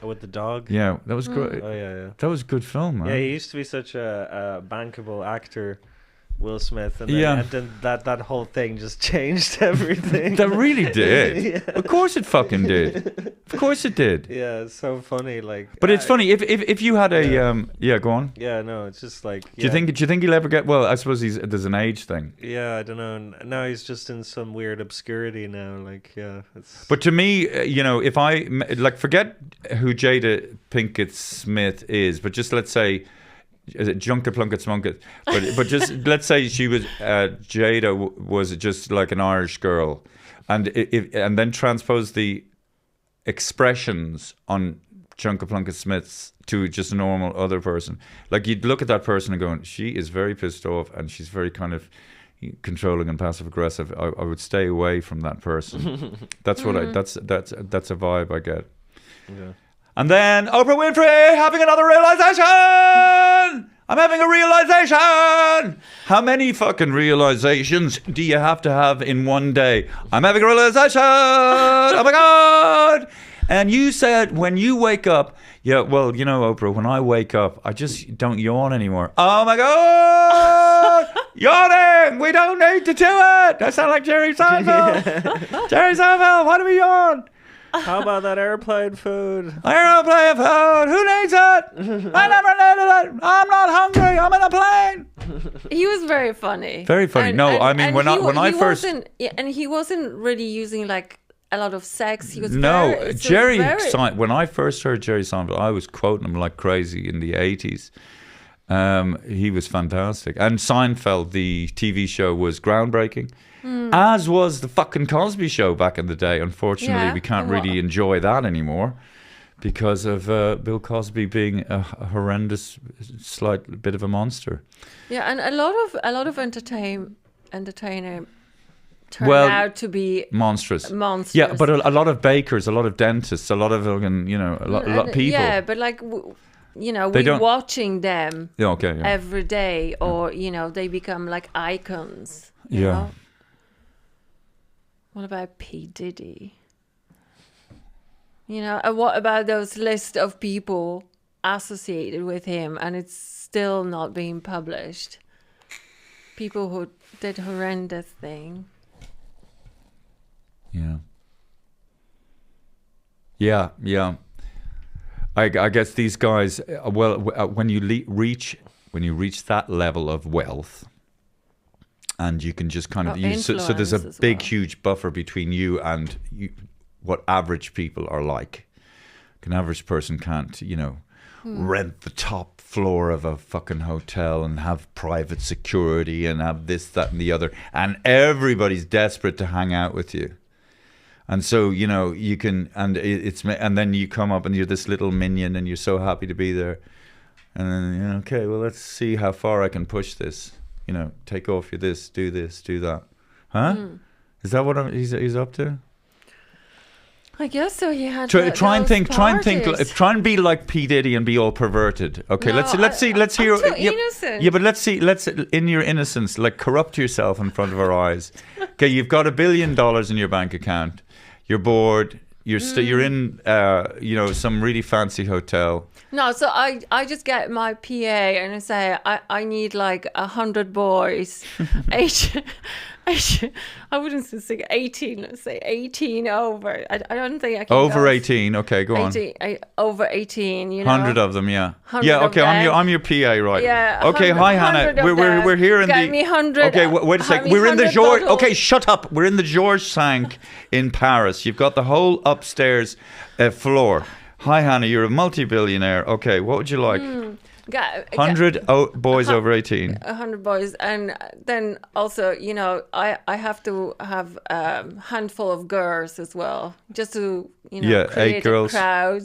With the dog. Yeah, that was great. Oh yeah. That was a good film, man. Yeah, he used to be such a bankable actor, Will Smith, and then that whole thing just changed everything. That really did. Of course it fucking did. Of course it did. Yeah, it's so funny. Like, but it's funny if you had a go on. Yeah, no, it's just like. Do you think he'll ever get? Well, I suppose there's an age thing. Yeah, I don't know. Now he's just in some weird obscurity now. Like, yeah, it's. But to me, if I like forget who Jada Pinkett Smith is, but just let's say. Is it Junket Plunket Smunket? But just let's say she was Jada was just like an Irish girl, and then transpose the expressions on Junket Plunket Smith's to just a normal other person. Like you'd look at that person and go, she is very pissed off, and she's very kind of controlling and passive aggressive. I would stay away from that person. That's what that's a vibe I get. Yeah. And then Oprah Winfrey having another realization. I'm having a realization. How many fucking realizations do you have to have in one day? I'm having a realization. Oh my God. And you said when you wake up, yeah, well, Oprah, when I wake up, I just don't yawn anymore. Oh my God. Yawning. We don't need to do it. I sound like Jerry Seinfeld. Jerry Seinfeld, why do we yawn? How about that airplane food? Airplane food. Who needs it? I never needed it. I'm not hungry. I'm in a plane. He was very funny. Very funny. When I first and he wasn't really using like a lot of sex. He was when I first heard Jerry Seinfeld, I was quoting him like crazy in the 80s. He was fantastic. And Seinfeld, the TV show, was groundbreaking. As was the fucking Cosby Show back in the day. Unfortunately, we can't really enjoy that anymore because of Bill Cosby being a horrendous, slight bit of a monster. Yeah, and a lot of entertainer turned out to be monstrous. Yeah, but a lot of bakers, a lot of dentists, a lot of a lot of people. Yeah, but like we're watching them every day, or they become like icons. You know? What about P. Diddy? And what about those list of people associated with him and it's still not being published? People who did horrendous things. Yeah. I guess these guys, when you reach that level of wealth, and you can just kind of so there's a big huge buffer between you and what average people are like. An average person can't rent the top floor of a fucking hotel and have private security and have this, that and the other, and everybody's desperate to hang out with you. And so you can, and then you come up and you're this little minion and you're so happy to be there, and then okay, well, let's see how far I can push this. Take off your this, do that. Huh? Is that what he's up to? I guess so. He had try and be like P. Diddy and be all perverted. Okay, no, let's hear. I'm too innocent. Yeah, but let's in your innocence, like corrupt yourself in front of our eyes. Okay, you've got $1 billion in your bank account. You're bored. You're in some really fancy hotel. No, so I just get my PA and I say I need like 100 boys, I wouldn't say 18. Let's say 18 over. I don't think I can. Over 18. Okay, go 18, on. Over 18. 100 of them. Yeah. Yeah. Okay. I'm your PA, right? Yeah. Okay. Hi, Hannah. We're here in Get me 100. Okay. Wait a second. We're in the George. Okay. Shut up. We're in the Georges V in Paris. You've got the whole upstairs floor. Hi, Hannah. You're a multi-billionaire. Okay. What would you like? 100 boys over 18. 100 boys, and then also, I have to have a handful of girls as well, just to create 8 girls. A crowd.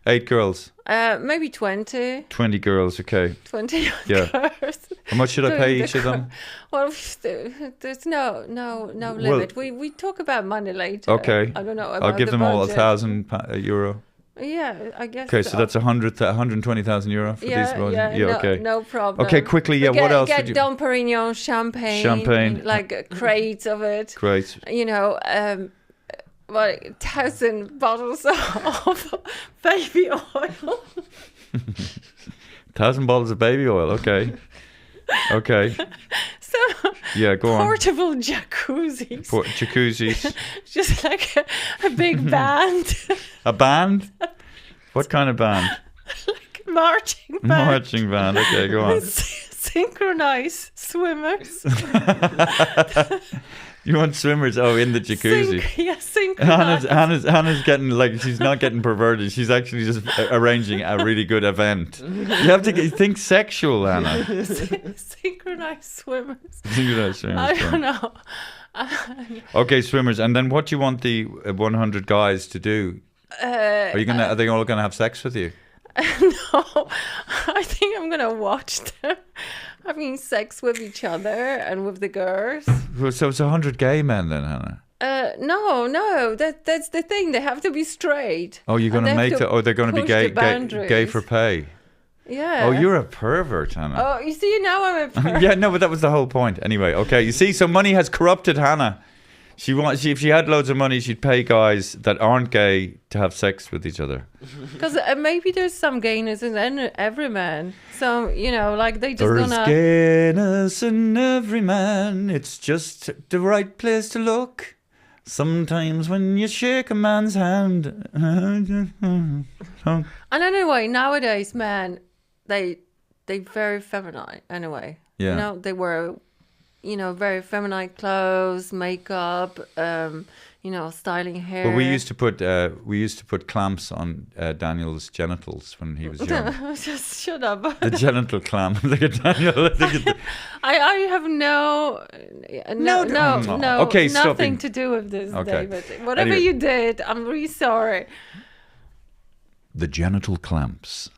8 girls. Maybe 20. 20 girls. Okay. 20 girls. How much should I pay each of them? Well, there's no limit. We talk about money later. Okay. I don't know. About I'll give the them all budget. €1,000. Yeah, I guess. Okay, so that's 120,000 euro for these boys. Okay. No problem. Okay, quickly. Yeah, what else? Get Dom Perignon champagne, like crates of it. Great. You know, 1,000 bottles of baby oil. 1,000 bottles of baby oil. Okay. Okay. So Yeah, go on. portable jacuzzis. Jacuzzis. Just like a big band. A band? What kind of band? Like marching band. Marching band. Okay, go on. Synchronized swimmers. You want swimmers? Oh, in the jacuzzi. Synchronized. Hannah's getting like, she's not getting perverted. She's actually just arranging a really good event. You have to think sexual, Hannah. Synchronized swimmers. Synchronized swimmers. I don't know. Okay, swimmers. And then what do you want the 100 guys to do? Are they all gonna have sex with you? No, I think I'm gonna watch them having sex with each other and with the girls. So it's 100 gay men then, Hannah? No, that's the thing. They have to be straight. Oh, you're gonna make it? Oh, they're gonna be push gay the for pay. Yeah. Oh, you're a pervert, Hannah. Oh, you see, now I'm a pervert. Yeah, no, but that was the whole point. Anyway, okay, you see, so money has corrupted Hannah. If she had loads of money, she'd pay guys that aren't gay to have sex with each other. Because maybe there's some gayness in every man. So, you know, like they just There's gonna... gayness in every man. It's just the right place to look. Sometimes when you shake a man's hand. And anyway, nowadays, man, they very feminine. Anyway, Yeah. You know, they wear, you know, very feminine clothes, makeup, you know, styling hair. Well, we used to put clamps on Daniel's genitals when he was young. Just shut up. The genital clamp. Look at Daniel. I have no. Okay, stop nothing it. to do with this, Okay. David. Whatever Anyway. you did, I'm really sorry. The genital clamps.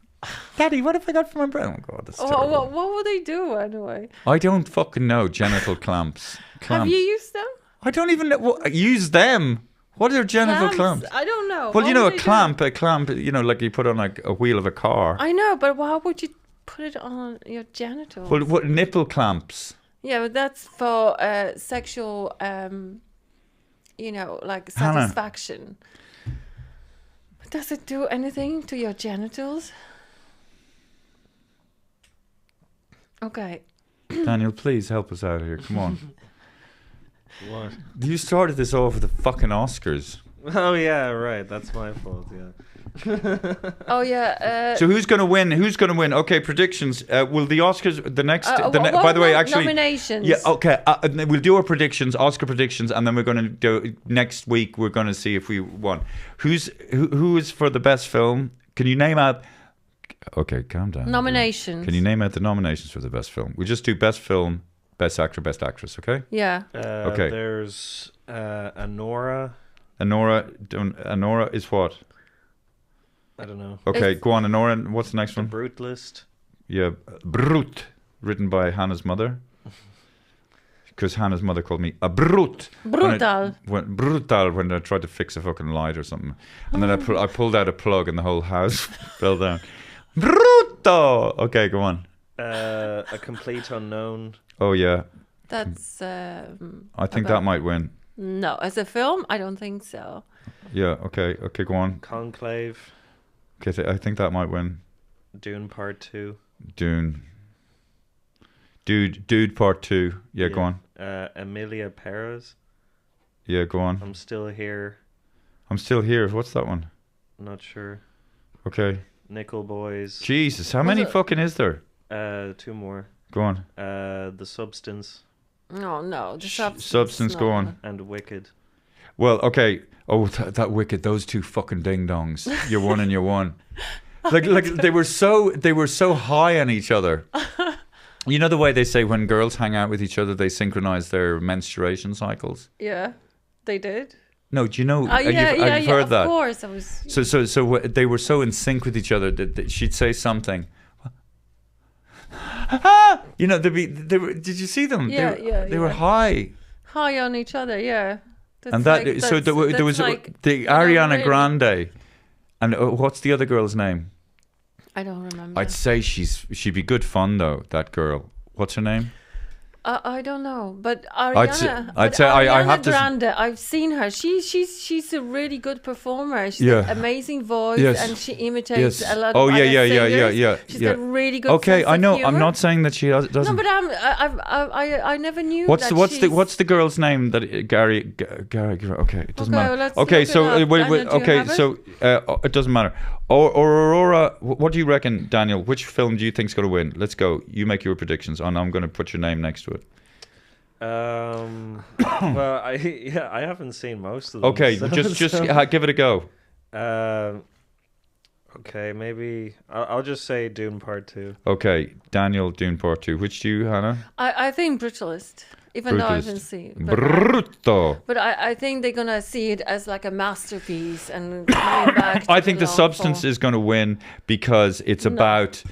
Daddy, what have I got for my brain? Oh God, that's terrible. What would they do anyway? I don't fucking know. Genital clamps. Have you used them? I don't even know. Use them. What are genital clamps? I don't know. Well, What you know, would a they clamp, you know, like you put on like a wheel of a car. I know, but why would you put it on your genitals? Well, what nipple clamps? Yeah, but that's for sexual, you know, like Hannah. satisfaction. But does it do anything to your genitals? Okay. Daniel, please help us out here. Come on. What? You started this off with the fucking Oscars. Oh yeah, right. That's my fault. Yeah. Oh yeah. So who's going to win? Who's going to win? Okay, predictions. Will the Oscars the next? By the way, actually, nominations. yeah. Okay, we'll do our predictions, Oscar predictions, and then we're going to do next week. We're going to see if we won. Who is for the best film? Can you name out? Okay, calm down. Nominations. Can you name out the nominations for the best film? We just do best film, best actor, best actress. Okay. Yeah. Okay. There's Anora. Anora is what? I don't know. Okay, It's- go on, Anora. What's the next The one? Brutalist. Yeah, Brute, written by Hannah's mother. Because Hannah's mother called me a brute. Brutal. Brutal when I tried to fix a fucking light or something. And then I pulled out a plug and the whole house fell down. Bruto! Okay, go on. A Complete Unknown. Oh, yeah. That's. I think that might win. No, as a film, I don't think so. Yeah, okay. Okay, go on. Conclave. Okay, I think that might win. Dune Part 2. Dune. Dude Part 2. Yeah, go on. Emilia Perez. Yeah, go on. I'm Still Here. I'm Still Here. What's that one? Not sure. Okay. Nickel Boys. Jesus, how many fucking is there? 2 more. Go on. The Substance No. The Substance, go on. and Wicked. Well, okay. Oh, that Wicked, those two fucking ding dongs. You're one and you're one. Like they were so high on each other. You know the way they say when girls hang out with each other, they synchronize their menstruation cycles. Yeah, they did. No, do you know? I've heard that. Of course, I was. So they were so in sync with each other that she'd say something. You know, they were. Did you see them? Yeah, They were high. High on each other, yeah. That's And that like- so that's there was like, the know, Ariana really- Grande, and what's the other girl's name? I don't remember. I'd say she'd be good fun though. That girl. What's her name? I don't know, but Ariana, I'd say I Ariana have to. Grande. I've seen her. She's a really good performer. She's Yeah. got amazing voice, Yes. and she imitates Yes. a lot. Oh of yeah, other yeah, yeah, singers. yeah. She's yeah. got really good. Okay, sense I of know. humor. I'm not saying that she doesn't. No, but I never knew. What's that what's the girl's name that Gary? Okay, it doesn't Okay, matter. well, let's Okay, look it so up. Daniel, do you okay, have it? so it doesn't matter. Or Aurora, what do you reckon, Daniel? Which film do you think's going to win? Let's go. You make your predictions, and I'm going to put your name next to it. Well, I haven't seen most of them. Okay, so- just so- give it a go. Okay, maybe I'll just say Dune Part 2. Okay, Daniel, Dune Part 2. Which do you, Hannah? I think Brutalist, even though I haven't Brutalist. seen it. Brutto. But I think they're gonna see it as like a masterpiece and coming back. To I think the long substance form. is going to win because it's about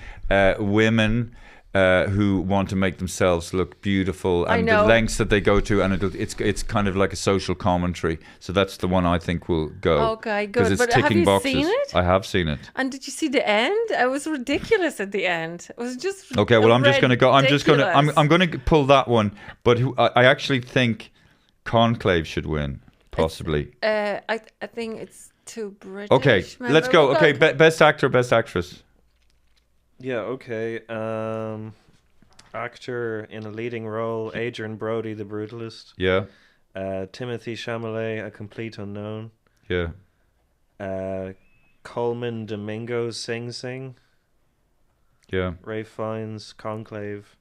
women who want to make themselves look beautiful I and the know. lengths that they go to, and it's kind of like a social commentary. So that's the one I think will go. Okay, Because good. it's But have ticking you boxes. seen it? I have seen it. And did you see the end? It was ridiculous at the end. It was just Okay, well I'm just going to go. I'm ridiculous. going to pull that one. But I actually think Conclave should win, possibly. I think it's too British. Okay, let's go. Maybe- Okay, best actor, best actress. Yeah, okay. Actor in a leading role, Adrian Brody, the Brutalist. Yeah, Timothy Chalamet, A Complete Unknown. yeah. Coleman Domingo, Sing Sing. Yeah. Ray Fiennes, Conclave.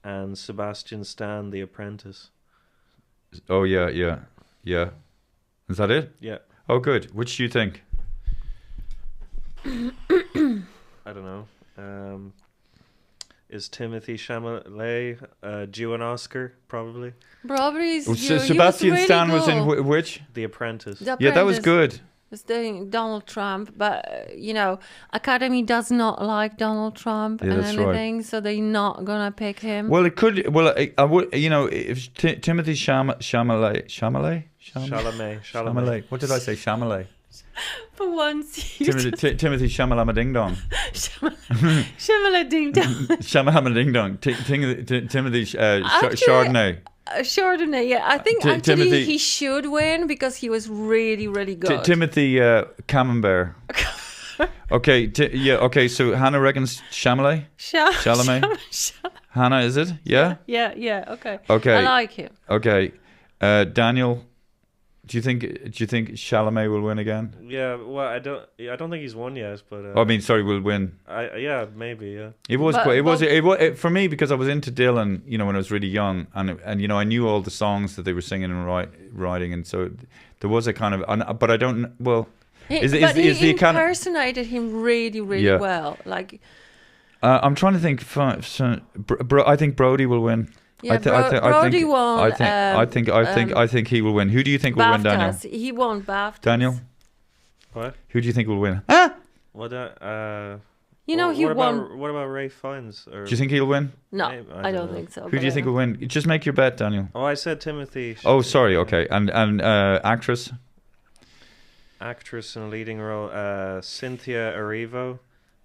And Sebastian Stan, The Apprentice. Oh yeah. Is that it? Yeah, Oh, good. Which do you think? I don't know. Is Timothy Chalamet due an Oscar? Probably. Probably. Oh, Sebastian Stan was in which? The Apprentice. Yeah, that was good. Was doing Donald Trump, but Academy does not like Donald Trump Yeah, and that's right. anything, so they're not gonna pick him. Well, it could. Well, I would. If Timothy Chalamet. What did I say? Chalamet. For once, you Timothy Chalamet Ding Dong. Shimala Ding Dong. Chalamet Ding Dong. Timothy Actually, Chardonnay. Chardonnay, yeah. I think actually Timothy- he should win because he was really, really good. Timothy Camembert. Okay. Okay. So Hannah reckons Chalamet. Chalamet? Hannah, is it? Yeah. Yeah. Okay. Okay. I like him. Okay. Daniel, do you think Chalamet will win again? Yeah, well, I don't think he's won yet, but I mean, sorry, will win. yeah, maybe, yeah. It was But- quite. It was for me because I was into Dylan. When I was really young, and I knew all the songs that they were singing and writing, and so there was a kind of. But I don't. Well, He is the Academy? impersonated him really, really Yeah. well. Like, I'm trying to think. I think Brody will win. yeah, Brody won. I think he will win. Who do you think will win, Daniel? BAFTAs. He won BAFTAs. Daniel, What? who do you think will win? What? He what won. What about Ray Fiennes? Or Do you think he'll win? No, Maybe, I I don't don't know. think so. Who do you think will win? Just make your bet, Daniel. Oh, I said Timothy. Oh, sorry. Okay, and actress. Actress in a leading role, Cynthia Erivo,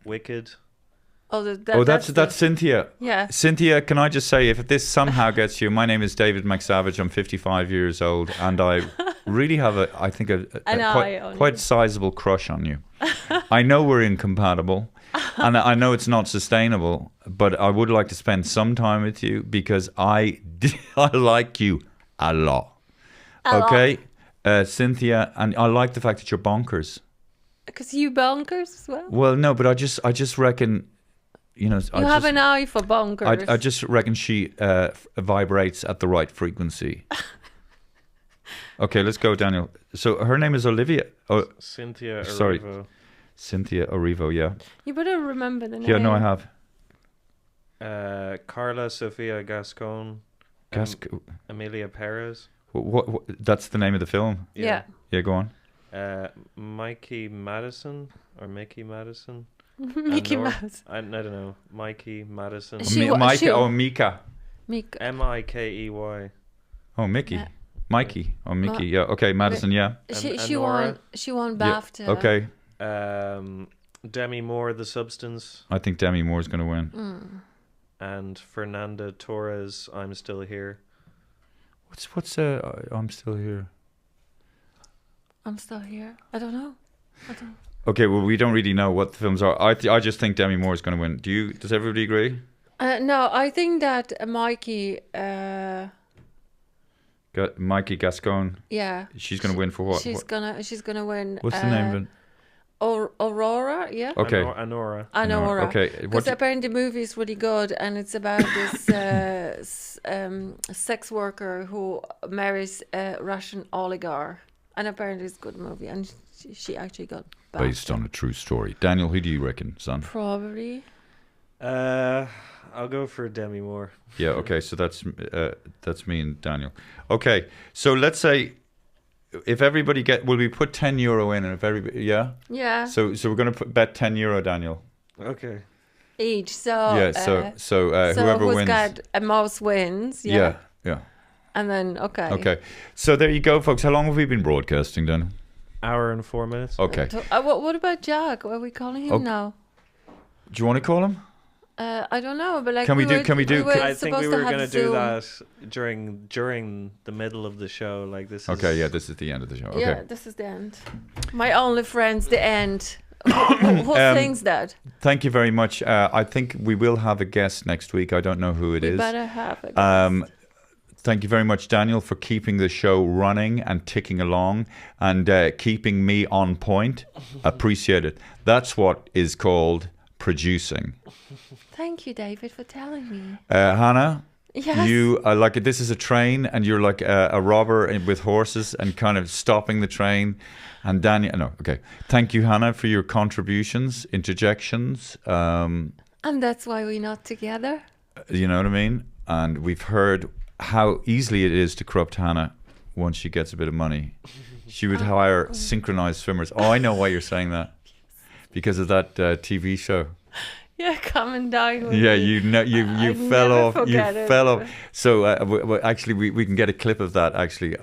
Wicked. That's Cynthia. Yeah. Cynthia, can I just say, if this somehow gets you, my name is David McSavage. I'm 55 years old, and I really have a quite sizable crush on you. I know we're incompatible, and I know it's not sustainable, but I would like to spend some time with you because I like you a lot. Okay, Cynthia, and I like the fact that you're bonkers. Because you bonkers as well. Well, no, but I just reckon. You have an eye for bonkers. I just reckon she vibrates at the right frequency. Okay, let's go, Daniel. So her name is Olivia. Oh, Cynthia Erivo. sorry. Cynthia Erivo, yeah. You better remember the name. Yeah, no, I have. Carla Sofia Gascon. Amelia Perez. What, that's the name of the film? Yeah. Yeah, go on. Mickey Madison. Mickey Mouse. I don't know. Mikey, Madison. Mika. Mika. Mikey. Oh, Mickey. Mikey. Oh, Mickey. Yeah. Okay, Madison. Yeah. She won BAFTA. Yeah. Okay. Demi Moore, The Substance. I think Demi Moore's going to win. And Fernanda Torres, I'm Still Here. What's I'm Still Here? I'm Still Here. I don't know. Okay, well, we don't really know what the films are. I just think Demi Moore is going to win. Does everybody agree? No, I think that Mikey. Mikey Gascon. Yeah. She's going to win for what? She's gonna win. What's the name of it? Aurora, yeah. Okay. Anora. Okay. Because apparently the movie is really good, and it's about this sex worker who marries a Russian oligarch, and apparently it's a good movie, and she actually got based on a true story. Daniel, who do you reckon, son? Probably. I'll go for Demi Moore. Yeah. Okay. So that's me and Daniel. Okay. So let's say. If everybody will we put €10 in, and if everybody, yeah. So we're going to bet €10, Daniel. Okay. Each. So yeah. So whoever who's wins. got most wins. Yeah. And then Okay. So there you go, folks. How long have we been broadcasting, Daniel? Hour and 4 minutes. Okay. What about Jack? What are we calling him now? Do you want to call him? I don't know, but like can we do? I think we were going to do that during the middle of the show. Like this. Okay, yeah, this is the end of the show. Okay. Yeah, this is the end. My only friends, the end. Who thinks that? Thank you very much. I think we will have a guest next week. I don't know who it is. Better have a guest. Thank you very much, Daniel, for keeping the show running and ticking along and keeping me on point. Appreciate it. That's what is called producing. Thank you, David, for telling me. Hannah, yes. You are like, this is a train, and you're like a robber with horses and kind of stopping the train. And Daniel, no, okay. Thank you, Hannah, for your contributions, interjections. And that's why we're not together. You know what I mean? And we've heard how easily it is to corrupt Hannah once she gets a bit of money. She would hire synchronized swimmers. Oh, I know why you're saying that. Because of that TV show. Yeah, come and dine with me. You fell off. You fell off. So actually, we can get a clip of that. Actually,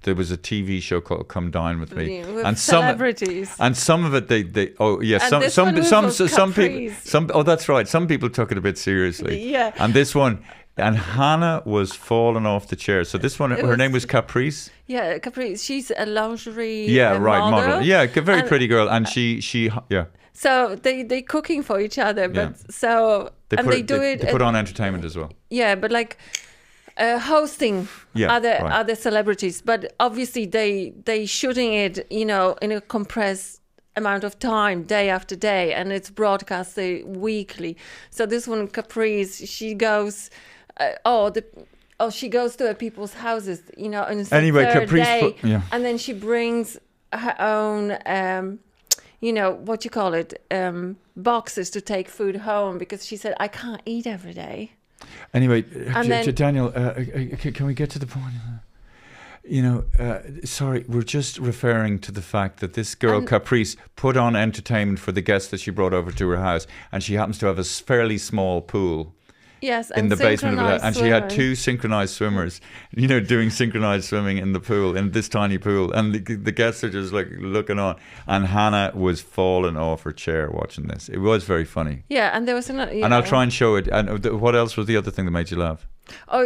there was a TV show called "Come Dine with Me," with celebrities. Some of it they oh yeah, some people oh that's right. Some people took it a bit seriously. Yeah. And this one. And Hannah was falling off the chair. So this one, her name was Caprice. Yeah, Caprice. She's a lingerie model. Yeah, a very pretty girl. And she So they cooking for each other, but they put on entertainment as well. Yeah, but like hosting other celebrities. But obviously they shooting it, in a compressed amount of time, day after day, and it's broadcasted weekly. So this one, Caprice, she goes. She goes to people's houses, and it's the third day, and then she brings her own, what you call it, boxes to take food home, because she said, I can't eat every day. Anyway, Daniel, can we get to the point? Sorry, we're just referring to the fact that this girl, Caprice, put on entertainment for the guests that she brought over to her house, and she happens to have a fairly small pool. Yes, in the basement of the house, and she had 2 synchronized swimmers, doing synchronized swimming in the pool, in this tiny pool, and the guests are just like looking on, and Hannah was falling off her chair watching this. It was very funny. Yeah, and there was another. And I'll try and show it. And what else was the other thing that made you laugh? Oh,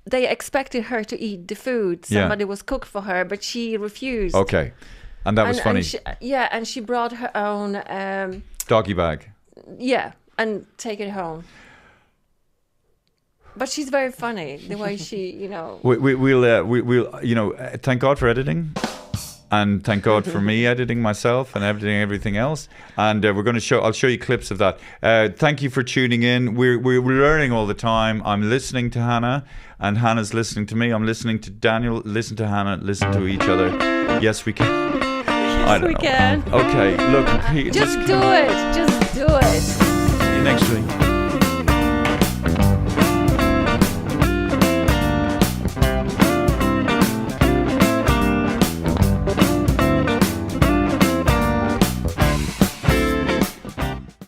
they expected her to eat the food. Somebody was cooked for her, but she refused. Okay, and that was funny. And she brought her own doggy bag. Yeah. And take it home. But she's very funny, the way she, We'll thank God for editing, and thank God for me editing myself and editing everything else. And we're going to I'll show you clips of that. Thank you for tuning in. We're learning all the time. I'm listening to Hannah, and Hannah's listening to me. I'm listening to Daniel. Listen to Hannah. Listen to each other. Yes, we can. Yes, we can. Okay, look. Just do it. Just